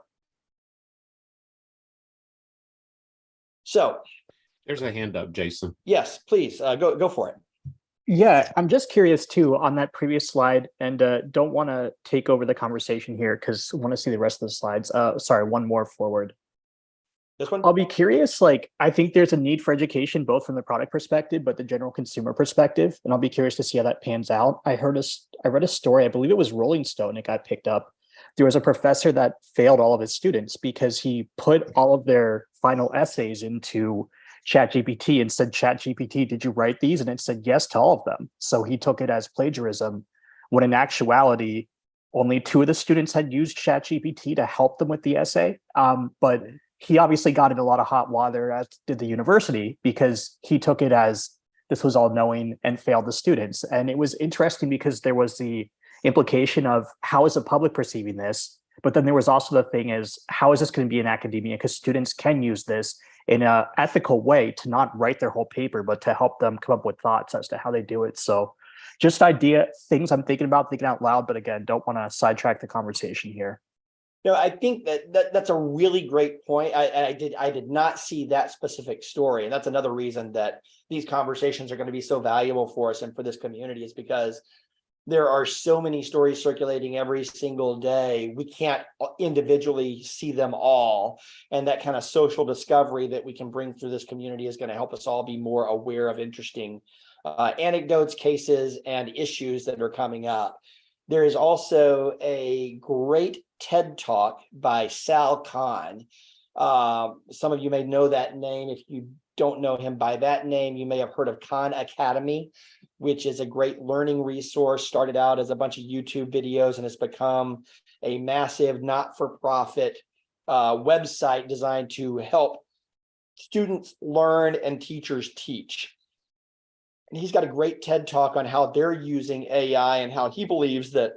So there's a hand up, Jason. Yes, please go for it. Yeah, I'm just curious too on that previous slide, and don't want to take over the conversation here because I want to see the rest of the slides. Sorry, one more forward. This one? I'll be curious, I think there's a need for education, both from the product perspective, but the general consumer perspective. And I'll be curious to see how that pans out. I read a story, I believe it was Rolling Stone, it got picked up. There was a professor that failed all of his students because he put all of their final essays into ChatGPT and said, ChatGPT, did you write these? And it said yes to all of them. So he took it as plagiarism, when in actuality, only 2 of the students had used ChatGPT to help them with the essay. But he obviously got in a lot of hot water, as did the university, because he took it as this was all knowing and failed the students. And it was interesting because there was the implication of how is the public perceiving this? But then there was also the thing is, how is this going to be in academia? Because students can use this in an ethical way to not write their whole paper, but to help them come up with thoughts as to how they do it. So just things I'm thinking out loud, but again, don't want to sidetrack the conversation here. No, I think that's a really great point. I did not see that specific story. And that's another reason that these conversations are going to be so valuable for us and for this community, is because there are so many stories circulating every single day. We can't individually see them all. And that kind of social discovery that we can bring through this community is going to help us all be more aware of interesting anecdotes, cases, and issues that are coming up. There is also a great TED Talk by Sal Khan. Some of you may know that name. If you don't know him by that name, you may have heard of Khan Academy, which is a great learning resource. Started out as a bunch of YouTube videos and has become a massive not-for-profit website designed to help students learn and teachers teach. And he's got a great TED Talk on how they're using AI and how he believes that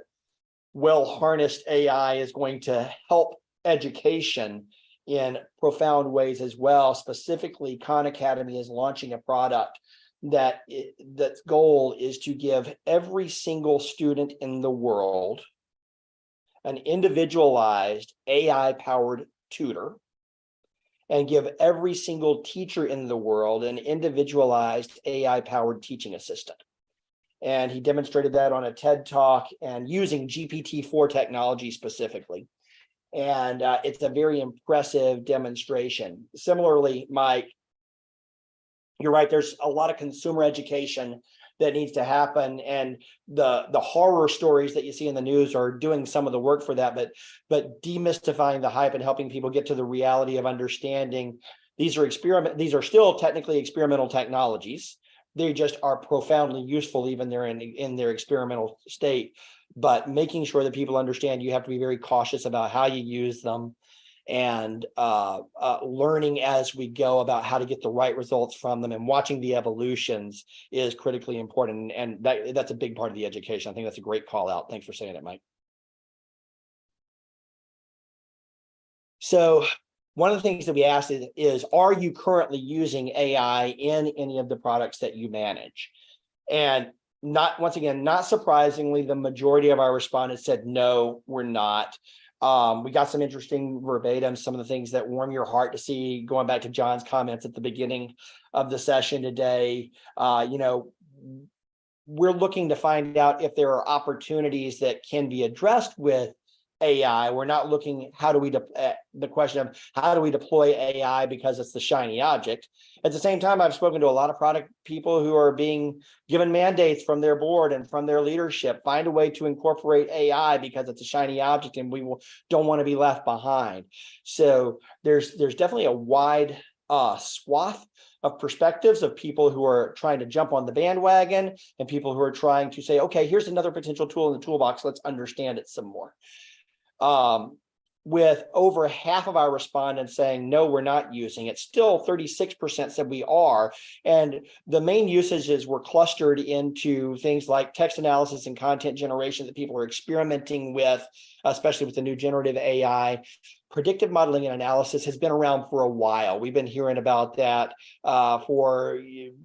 well-harnessed AI is going to help education in profound ways as well. Specifically, Khan Academy is launching a product that's goal is to give every single student in the world an individualized AI-powered tutor, and give every single teacher in the world an individualized AI-powered teaching assistant. And he demonstrated that on a TED Talk and using GPT-4 technology specifically. And it's a very impressive demonstration. Similarly, Mike, you're right, there's a lot of consumer education that needs to happen, and the horror stories that you see in the news are doing some of the work for that, but demystifying the hype and helping people get to the reality of understanding these are still technically experimental technologies. They just are profoundly useful even they're in their experimental state, but making sure that people understand you have to be very cautious about how you use them, and learning as we go about how to get the right results from them, and watching the evolutions is critically important. And that's a big part of the education. I think that's a great call out. Thanks for saying it, Mike. So one of the things that we asked is, are you currently using AI in any of the products that you manage? And once again, not surprisingly, the majority of our respondents said, no, we're not. We got some interesting verbatim, some of the things that warm your heart to see, going back to John's comments at the beginning of the session today. We're looking to find out if there are opportunities that can be addressed with AI. We're not looking the question of how do we deploy AI because it's the shiny object. At the same time, I've spoken to a lot of product people who are being given mandates from their board and from their leadership. Find a way to incorporate AI because it's a shiny object and don't want to be left behind. So there's definitely a wide swath of perspectives of people who are trying to jump on the bandwagon and people who are trying to say, okay, here's another potential tool in the toolbox. Let's understand it some more. With over half of our respondents saying, no, we're not using it. Still 36% said we are. And the main usages were clustered into things like text analysis and content generation that people are experimenting with, especially with the new generative AI. Predictive modeling and analysis has been around for a while. We've been hearing about that for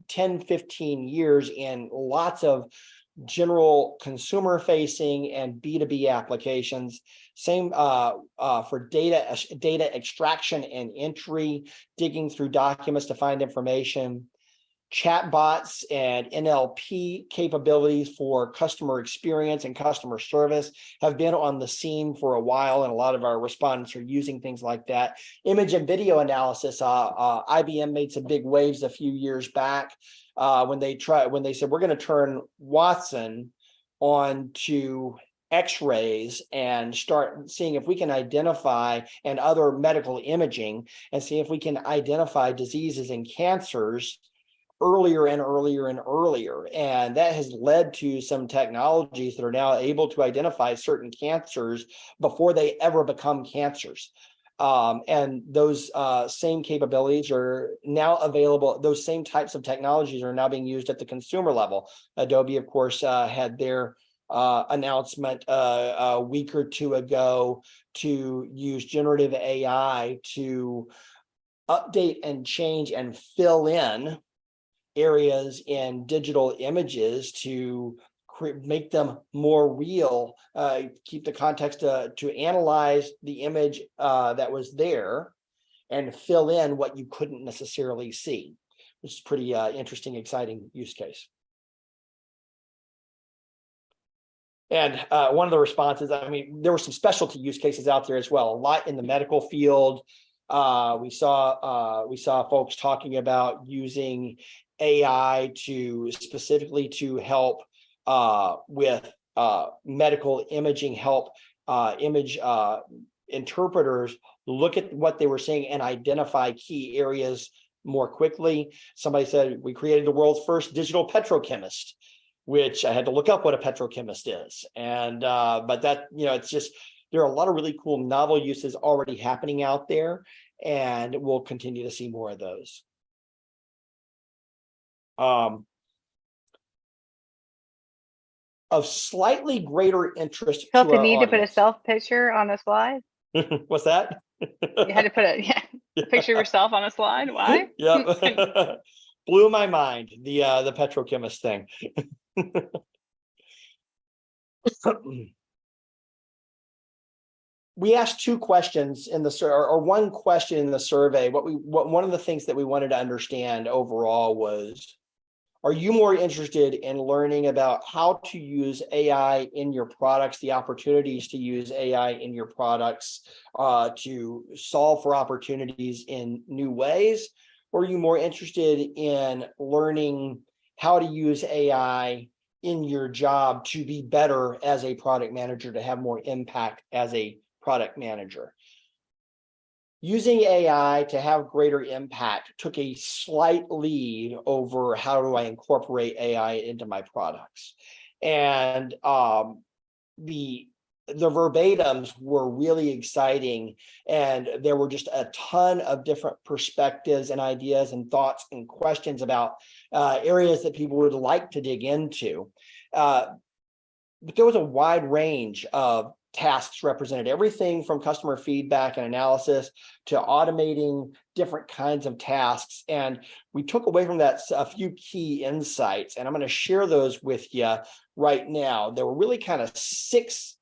10, 15 years in lots of general consumer facing and B2B applications. Same for data extraction and entry, digging through documents to find information. Chatbots and NLP capabilities for customer experience and customer service have been on the scene for a while, and a lot of our respondents are using things like that. Image and video analysis, IBM made some big waves a few years back when they said we're going to turn Watson on to X-rays and start seeing if we can identify, and other medical imaging, and see if we can identify diseases and cancers earlier and earlier and earlier. And that has led to some technologies that are now able to identify certain cancers before they ever become cancers. And those same capabilities are now available. Those same types of technologies are now being used at the consumer level. Adobe, of course, had their announcement a week or two ago to use generative AI to update and change and fill in areas in digital images to make them more real, keep the context to analyze the image that was there and fill in what you couldn't necessarily see, which is pretty interesting, exciting use case. And one of the responses, I mean, there were some specialty use cases out there as well, a lot in the medical field. We saw folks talking about using AI specifically to help with medical imaging help image interpreters look at what they were seeing and identify key areas more quickly. Somebody said we created the world's first digital petrochemist, which I had to look up what a petrochemist is. And but that, it's just, there are a lot of really cool novel uses already happening out there, and we'll continue to see more of those. Of slightly greater interest Felt to the our need to put a audience. self picture on a slide. What's that? You had to put a picture of yourself on a slide. Why? Yep. Blew my mind, the petrochemist thing. We asked two questions in the survey, or one question in the survey. One of the things that we wanted to understand overall was, are you more interested in learning about how to use AI in your products, the opportunities to use AI in your products to solve for opportunities in new ways? Or are you more interested in learning how to use AI in your job to be better as a product manager, to have more impact as a product manager? Using AI to have greater impact took a slight lead over how do I incorporate AI into my products. And the verbatims were really exciting, and there were just a ton of different perspectives and ideas and thoughts and questions about areas that people would like to dig into. But there was a wide range of tasks represented, everything from customer feedback and analysis to automating different kinds of tasks. And we took away from that a few key insights, and I'm going to share those with you right now. There were really kind of 6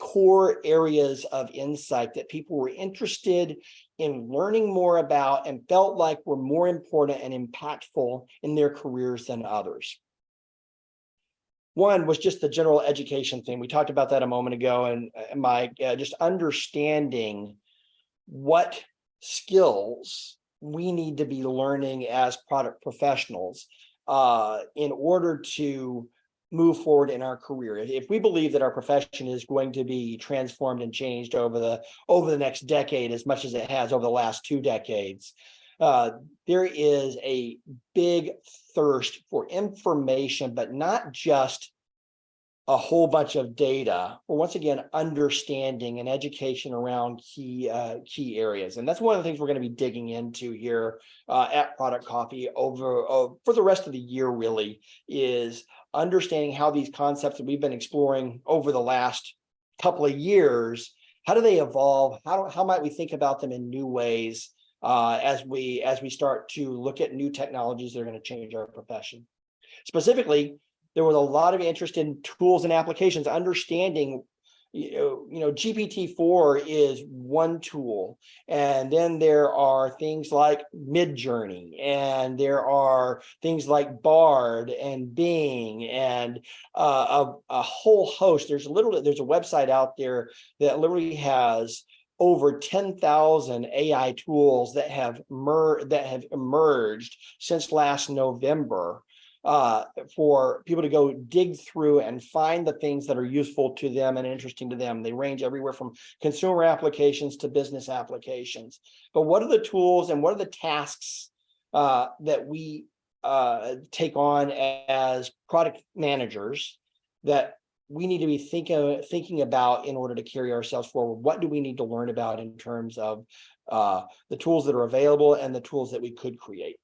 core areas of insight that people were interested in learning more about and felt like were more important and impactful in their careers than others. One was just the general education thing. We talked about that a moment ago, and Mike, just understanding what skills we need to be learning as product professionals in order to move forward in our career. If we believe that our profession is going to be transformed and changed over the next decade as much as it has over the last 2 decades, there is a big thirst for information, but not just a whole bunch of data, or once again, understanding and education around key areas. And that's one of the things we're going to be digging into here at Product Coffee for the rest of the year, really, is understanding how these concepts that we've been exploring over the last couple of years, how do they evolve? How might we think about them in new ways as we start to look at new technologies that are going to change our profession? Specifically, there was a lot of interest in tools and applications, understanding, GPT-4 is one tool. And then there are things like Midjourney, and there are things like Bard and Bing, and a whole host. There's a website out there that literally has over 10,000 AI tools that have emerged since last November for people to go dig through and find the things that are useful to them and interesting to them. They range everywhere from consumer applications to business applications. But what are the tools and what are the tasks that we take on as product managers that we need to be thinking about in order to carry ourselves forward? What do we need to learn about in terms of the tools that are available and the tools that we could create?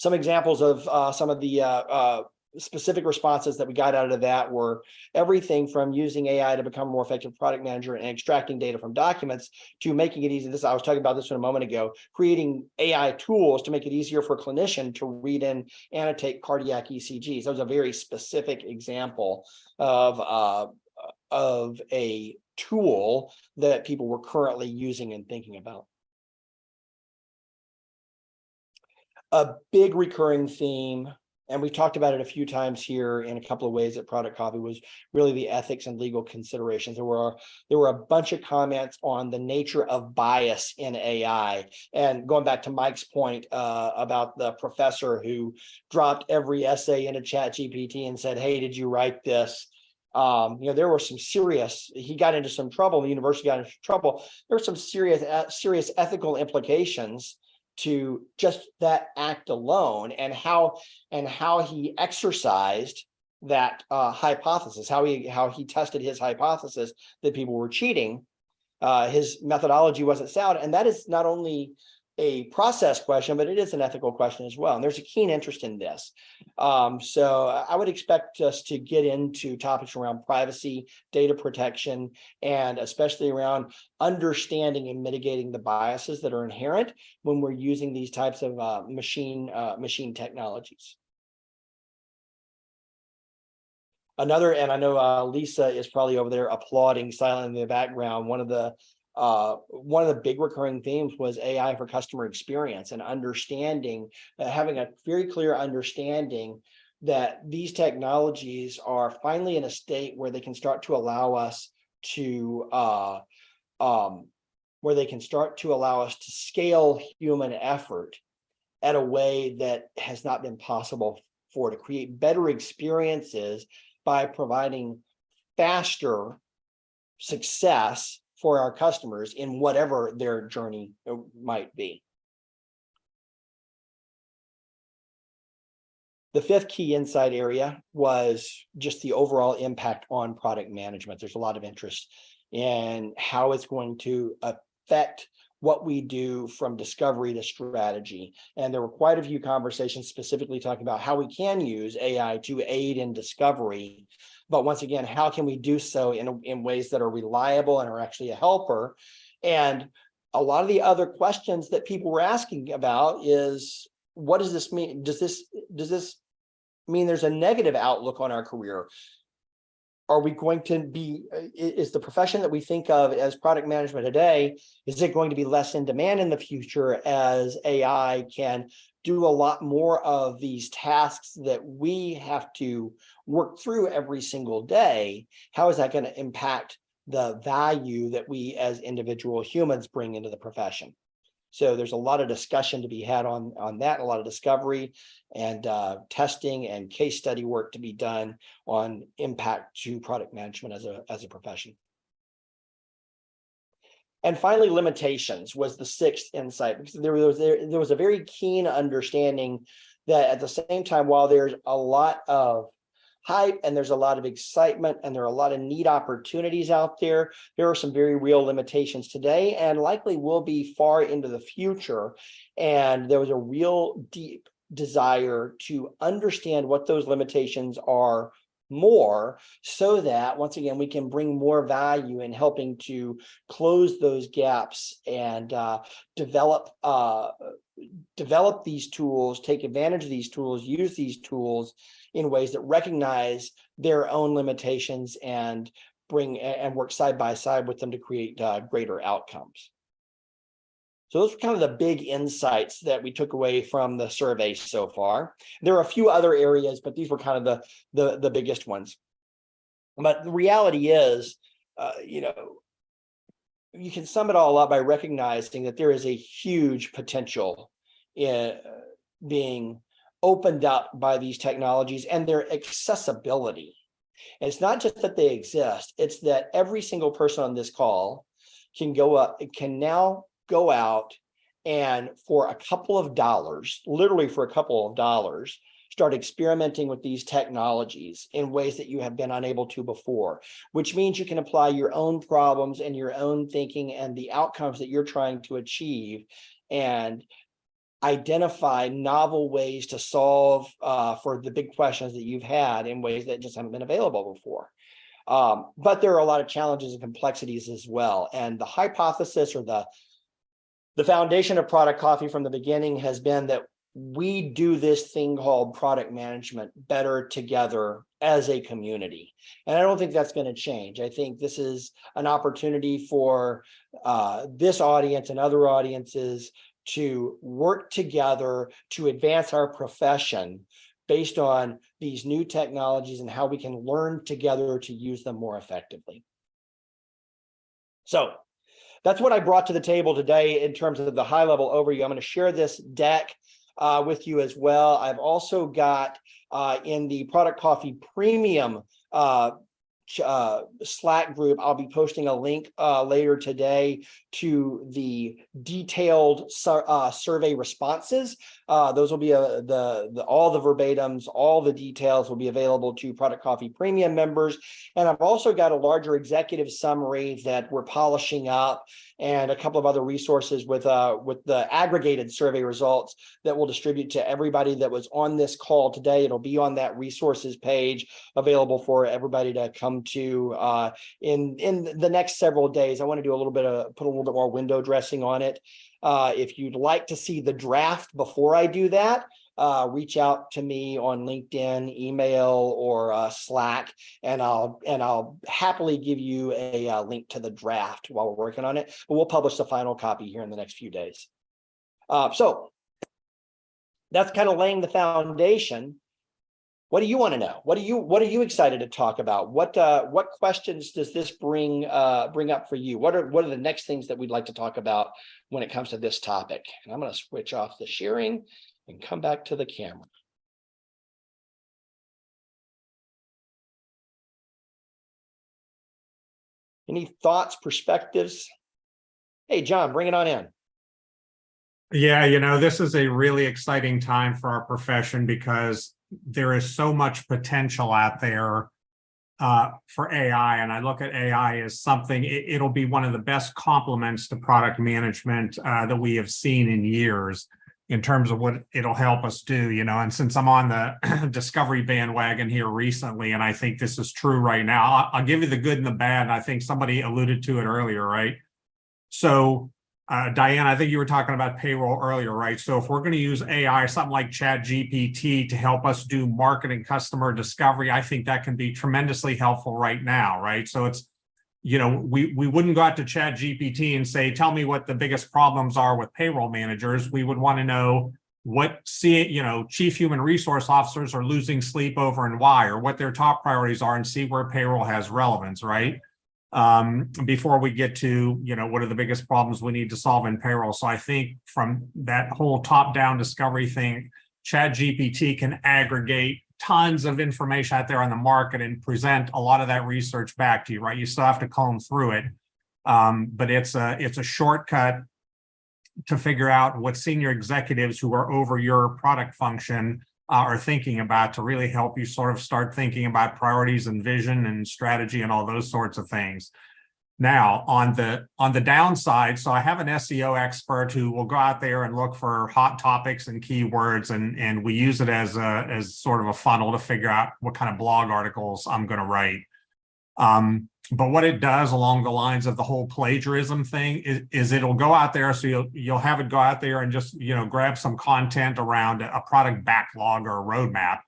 Some examples of some of the specific responses that we got out of that were everything from using AI to become a more effective product manager and extracting data from documents to making it easy. I was talking about this one a moment ago, creating AI tools to make it easier for a clinician to read and annotate cardiac ECGs. That was a very specific example of a tool that people were currently using and thinking about. A big recurring theme and we talked about it a few times here in a couple of ways at Product Coffee, was really the ethics and legal considerations. There were a bunch of comments on the nature of bias in AI. And going back to Mike's point about the professor who dropped every essay into ChatGPT and said, hey, did you write this? There were some serious, he got into some trouble, the university got into trouble. There were some serious ethical implications to just that act alone, and how he exercised that hypothesis, how he tested his hypothesis that people were cheating. His methodology wasn't sound, and that is not only a process question, but it is an ethical question as well. And there's a keen interest in this. So I would expect us to get into topics around privacy, data protection, and especially around understanding and mitigating the biases that are inherent when we're using these types of machine technologies. Another, and I know Lisa is probably over there applauding silently in the background. One of the big recurring themes was AI for customer experience, and understanding, having a very clear understanding that these technologies are finally in a state where they can start to allow us to scale human effort at a way that has not been possible before, to create better experiences by providing faster success for our customers in whatever their journey might be. The fifth key insight area was just the overall impact on product management. There's a lot of interest in how it's going to affect what we do from discovery to strategy. And there were quite a few conversations specifically talking about how we can use AI to aid in discovery. But once again, how can we do so in ways that are reliable and are actually a helper? And a lot of the other questions that people were asking about is, what does this mean? Does this mean there's a negative outlook on our career? Are we going to be, is the profession that we think of as product management today, is it going to be less in demand in the future as AI can do a lot more of these tasks that we have to work through every single day? How is that going to impact the value that we as individual humans bring into the profession? So there's a lot of discussion to be had on that, a lot of discovery and testing and case study work to be done on impact to product management as a profession. And finally, limitations was the sixth insight, because there was a very keen understanding that at the same time, while there's a lot of hype and there's a lot of excitement and there are a lot of neat opportunities out there, there are some very real limitations today and likely will be far into the future. And there was a real deep desire to understand what those limitations are more, so that once again we can bring more value in helping to close those gaps and develop these tools, take advantage of these tools, use these tools in ways that recognize their own limitations and bring and work side by side with them to create greater outcomes. So those are kind of the big insights that we took away from the survey so far. There are a few other areas, but these were kind of the biggest ones. But the reality is, you can sum it all up by recognizing that there is a huge potential in being opened up by these technologies and their accessibility. And it's not just that they exist, it's that every single person on this call can now go out and for a couple of dollars, literally for a couple of dollars, start experimenting with these technologies in ways that you have been unable to before, which means you can apply your own problems and your own thinking and the outcomes that you're trying to achieve, and identify novel ways to solve for the big questions that you've had in ways that just haven't been available before. But there are a lot of challenges and complexities as well. And the hypothesis, or the foundation of Product Coffee from the beginning, has been that we do this thing called product management better together as a community. And I don't think that's going to change. I think this is an opportunity for this audience and other audiences to work together to advance our profession based on these new technologies and how we can learn together to use them more effectively. So that's what I brought to the table today in terms of the high level overview. I'm going to share this deck with you as well. I've also got in the Product Coffee Premium Slack group, I'll be posting a link later today to the detailed survey responses. Those will be all the verbatims, all the details will be available to Product Coffee Premium members. And I've also got a larger executive summary that we're polishing up, and a couple of other resources with the aggregated survey results that we'll distribute to everybody that was on this call today. It'll be on that resources page, available for everybody to come to in the next several days. I want to do put a little bit more window dressing on it. If you'd like to see the draft before I do that, reach out to me on LinkedIn, email, or Slack, and I'll happily give you a link to the draft while we're working on it. But we'll publish the final copy here in the next few days. So that's kind of laying the foundation. What do you want to know? What are you excited to talk about? What questions does this bring up for you? What are the next things that we'd like to talk about when it comes to this topic? And I'm going to switch off the sharing and come back to the camera. Any thoughts, perspectives? Hey, John, bring it on in. Yeah, this is a really exciting time for our profession because there is so much potential out there for AI. And I look at AI as something, it'll be one of the best complements to product management that we have seen in years, in terms of what it'll help us do, and since I'm on the discovery bandwagon here recently, and I think this is true right now, I'll give you the good and the bad. And I think somebody alluded to it earlier, right? So Diane, I think you were talking about payroll earlier, right? So if we're going to use AI, something like ChatGPT to help us do marketing, customer discovery, I think that can be tremendously helpful right now, right? So it's, we wouldn't go out to ChatGPT and say, tell me what the biggest problems are with payroll managers. We would want to know what chief human resource officers are losing sleep over and why, or what their top priorities are, and see where payroll has relevance, right? Before we get to, what are the biggest problems we need to solve in payroll. So I think from that whole top-down discovery thing, ChatGPT can aggregate tons of information out there on the market and present a lot of that research back to you, right? You still have to comb through it, but it's a shortcut to figure out what senior executives who are over your product function are thinking about, to really help you sort of start thinking about priorities and vision and strategy and all those sorts of things. Now, on the downside, so I have an SEO expert who will go out there and look for hot topics and keywords, and we use it as sort of a funnel to figure out what kind of blog articles I'm going to write. But what it does along the lines of the whole plagiarism thing is it'll go out there. So you'll have it go out there and just, grab some content around a product backlog or a roadmap.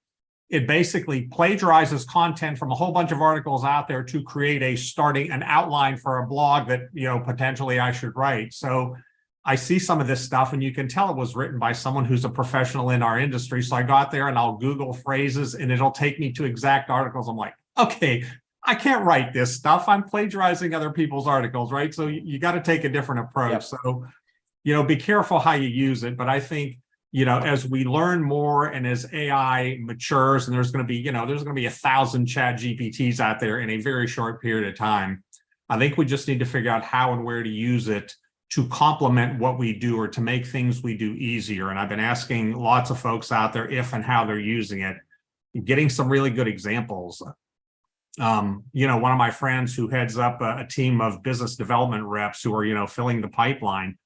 It basically plagiarizes content from a whole bunch of articles out there to create an outline for a blog that, potentially I should write. So I see some of this stuff and you can tell it was written by someone who's a professional in our industry. So I go out there and I'll Google phrases and it'll take me to exact articles. I'm like, okay, I can't write this stuff. I'm plagiarizing other people's articles, right? So you got to take a different approach. Yep. So, be careful how you use it. But I think, as we learn more and as AI matures, and there's going to be 1,000 ChatGPTs out there in a very short period of time, I think we just need to figure out how and where to use it to complement what we do or to make things we do easier. And I've been asking lots of folks out there if and how they're using it, getting some really good examples. One of my friends who heads up a team of business development reps who are, filling the pipeline,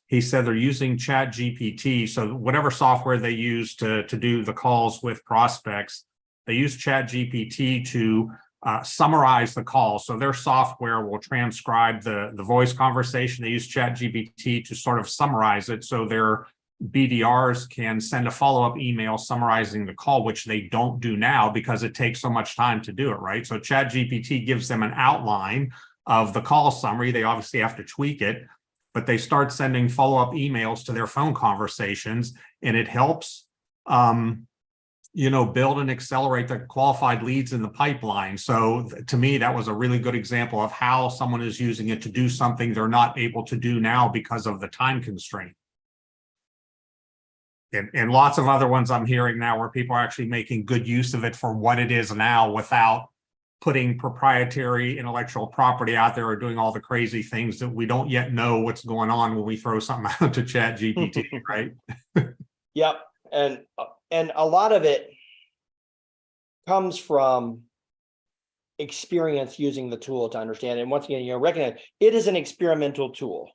he said they're using ChatGPT. So whatever software they use to do the calls with prospects, they use ChatGPT to summarize the call. So their software will transcribe the voice conversation. They use ChatGPT to sort of summarize it. So their BDRs can send a follow-up email summarizing the call, which they don't do now because it takes so much time to do it, right? So ChatGPT gives them an outline of the call summary. They obviously have to tweak it, but they start sending follow-up emails to their phone conversations, and it helps build and accelerate the qualified leads in the pipeline. So to me, that was a really good example of how someone is using it to do something they're not able to do now because of the time constraint. And lots of other ones I'm hearing now where people are actually making good use of it for what it is now without putting proprietary intellectual property out there or doing all the crazy things that we don't yet know what's going on when we throw something out to Chat GPT, right? Yep. And a lot of it comes from experience using the tool to understand. And once again, recognize it is an experimental tool.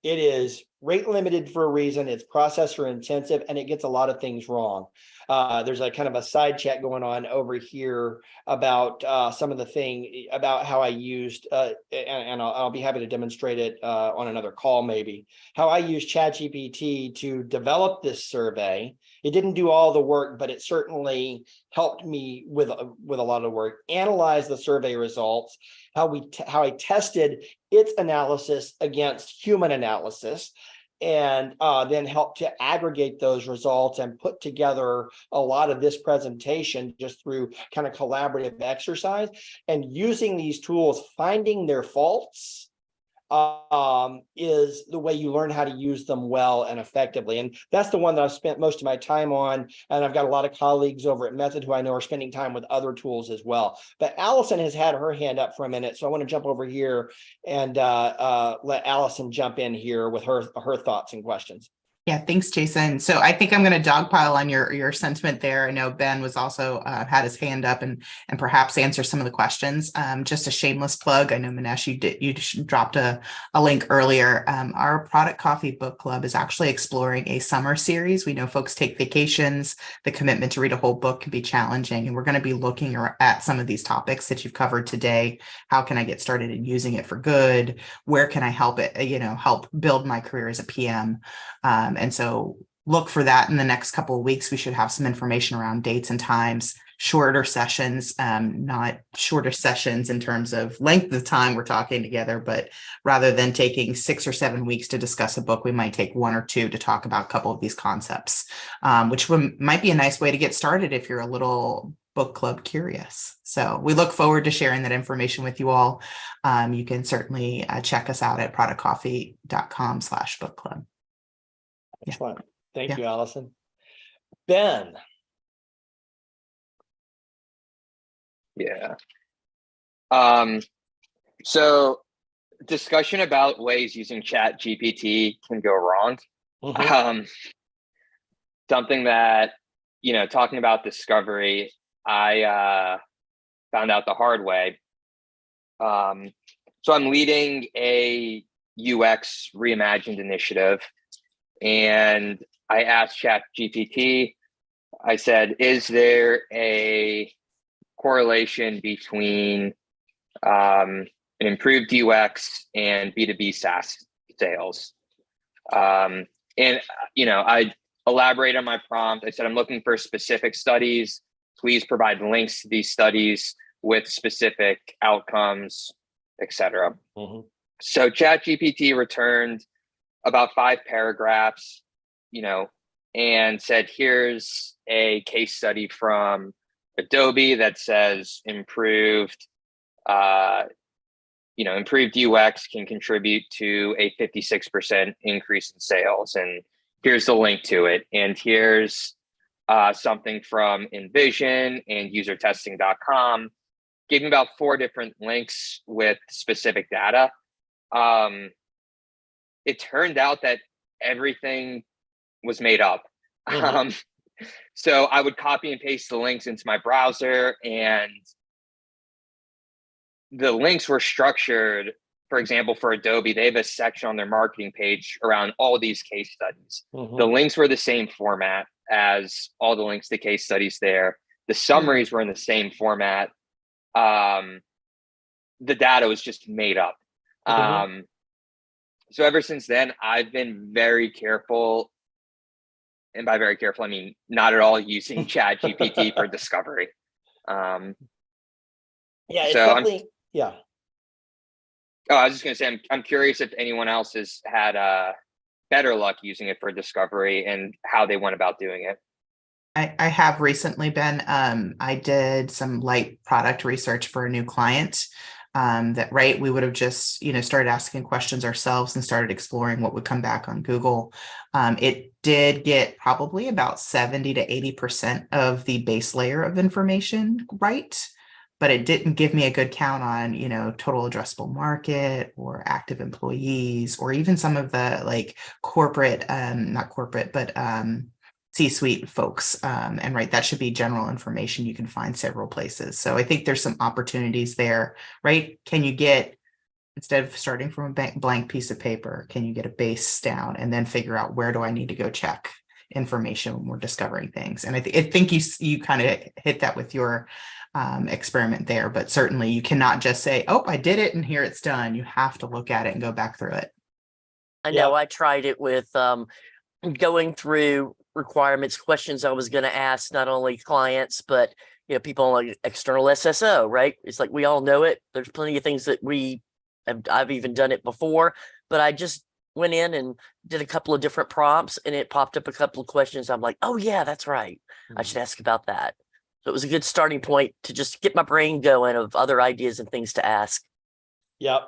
It is rate limited for a reason. It's processor intensive, and it gets a lot of things wrong. There's a kind of a side chat going on over here about some of the thing about how I used, and I'll be happy to demonstrate it on another call, maybe, how I used ChatGPT to develop this survey. It didn't do all the work, but it certainly helped me with a lot of work, analyze the survey results, how I tested its analysis against human analysis, and then help to aggregate those results and put together a lot of this presentation just through kind of collaborative exercise. And using these tools, finding their faults is the way you learn how to use them well and effectively. And that's the one that I've spent most of my time on. And I've got a lot of colleagues over at Method who I know are spending time with other tools as well. But Allison has had her hand up for a minute. So I want to jump over here and let Allison jump in here with her thoughts and questions. Yeah, thanks, Jason. So I think I'm going to dogpile on your sentiment there. I know Ben was also had his hand up and perhaps answer some of the questions. Just a shameless plug. I know Manesh, you dropped a link earlier. Our Product Coffee Book Club is actually exploring a summer series. We know folks take vacations. The commitment to read a whole book can be challenging, and we're going to be looking at some of these topics that you've covered today. How can I get started in using it for good? Where can I help it? Help build my career as a PM. And so look for that in the next couple of weeks. We should have some information around dates and times, shorter sessions, not shorter sessions in terms of length of time we're talking together, but rather than taking 6 or 7 weeks to discuss a book, we might take 1 or 2 to talk about a couple of these concepts, which might be a nice way to get started if you're a little book club curious. So we look forward to sharing that information with you all. You can certainly check us out at productcoffee.com/book club. Excellent. Thank you, Allison. Ben. Yeah. So discussion about ways using Chat GPT can go wrong. Something that, talking about discovery, I found out the hard way. So I'm leading a UX reimagined initiative. And I asked ChatGPT, I said, is there a correlation between an improved UX and B2B SaaS sales? I elaborate on my prompt. I said, I'm looking for specific studies. Please provide links to these studies with specific outcomes, etc. So ChatGPT returned about 5 paragraphs, and said, here's a case study from Adobe that says improved UX can contribute to a 56% increase in sales. And here's the link to it. And here's something from Envision and usertesting.com. Gave me about 4 different links with specific data. It turned out that everything was made up. So I would copy and paste the links into my browser, and the links were structured. For example, for Adobe, they have a section on their marketing page around all these case studies. The links were the same format as all the links to case studies there. The summaries were in the same format. The data was just made up. So ever since then, I've been very careful. And by very careful, I mean not at all using Chat GPT for discovery. Yeah, it's so definitely, Oh, I was just going to say, I'm curious if anyone else has had better luck using it for discovery and how they went about doing it. I have recently been, I did some light product research for a new client. That right, we would have just, started asking questions ourselves and started exploring what would come back on Google. It did get probably about 70 to 80% of the base layer of information right, but it didn't give me a good count on, total addressable market or active employees, or even some of the like corporate, not corporate, but C-suite folks. And right, that should be general information you can find several places. So I think there's some opportunities there, right? Can you get, instead of starting from a blank piece of paper, can you get a base down and then figure out where do I need to go check information when we're discovering things? And I think you kind of hit that with your experiment there, but certainly you cannot just say, oh, I did it and here it's done. You have to look at it and go back through it. I know I tried it with going through requirements, questions I was going to ask not only clients, but people like external SSO, right? It's like we all know it. There's plenty of things that I've even done it before, but I just went in and did a couple of different prompts and it popped up a couple of questions. I'm like, oh yeah, that's right. I should ask about that. So it was a good starting point to just get my brain going of other ideas and things to ask. Yep.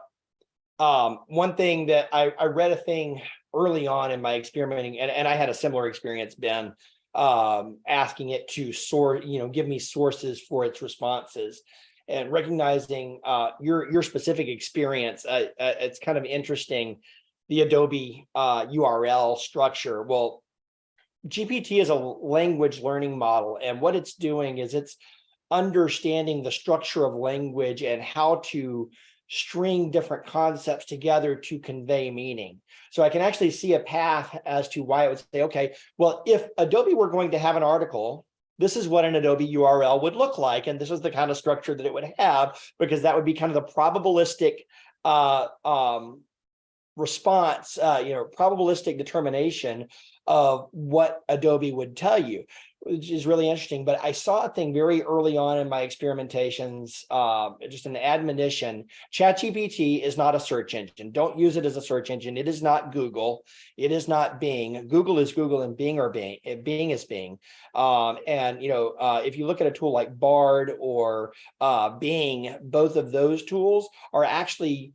One thing that I read a thing early on in my experimenting, and I had a similar experience, Ben, asking it to give me sources for its responses, and recognizing your specific experience. It's kind of interesting, the Adobe URL structure. Well, GPT is a language learning model, and what it's doing is it's understanding the structure of language and how to string different concepts together to convey meaning. So I can actually see a path as to why it would say, okay, well, if Adobe were going to have an article, this is what an Adobe URL would look like, and this is the kind of structure that it would have, because that would be kind of the probabilistic response, probabilistic determination of what Adobe would tell you, which is really interesting. But I saw a thing very early on in my experimentations, just an admonition. ChatGPT is not a search engine. Don't use it as a search engine. It is not Google. It is not Bing. Google is Google and Bing is Bing. If you look at a tool like Bard or Bing, both of those tools are actually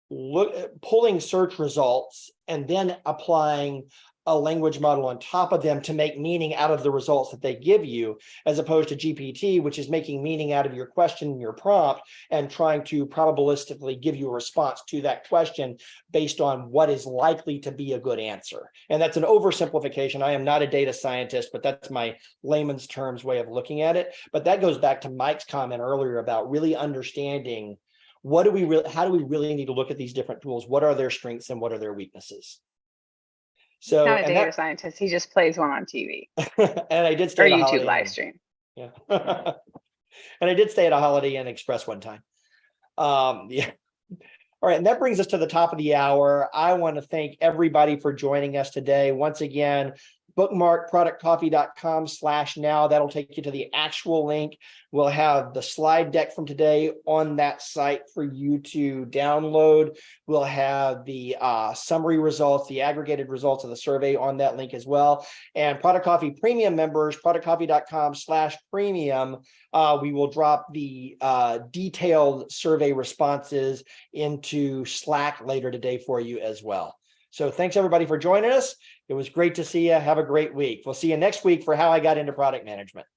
pulling search results and then applying a language model on top of them to make meaning out of the results that they give you, as opposed to GPT, which is making meaning out of your question and your prompt and trying to probabilistically give you a response to that question based on what is likely to be a good answer. And that's an oversimplification. I am not a data scientist, but that's my layman's terms way of looking at it. But that goes back to Mike's comment earlier about really understanding how do we really need to look at these different tools? What are their strengths and what are their weaknesses? So, not a data scientist. He just plays one on TV. And I did stay or at a YouTube Holiday live Inn. stream. Yeah. And I did stay at a Holiday Inn Express one time. Yeah. All right. And that brings us to the top of the hour. I want to thank everybody for joining us today. Once again, bookmark productcoffee.com/now. That'll take you to the actual link. We'll have the slide deck from today on that site for you to download. We'll have the summary results, the aggregated results of the survey on that link as well. And Product Coffee Premium members, productcoffee.com/premium, we will drop the detailed survey responses into Slack later today for you as well. So thanks everybody for joining us. It was great to see you. Have a great week. We'll see you next week for how I got into product management.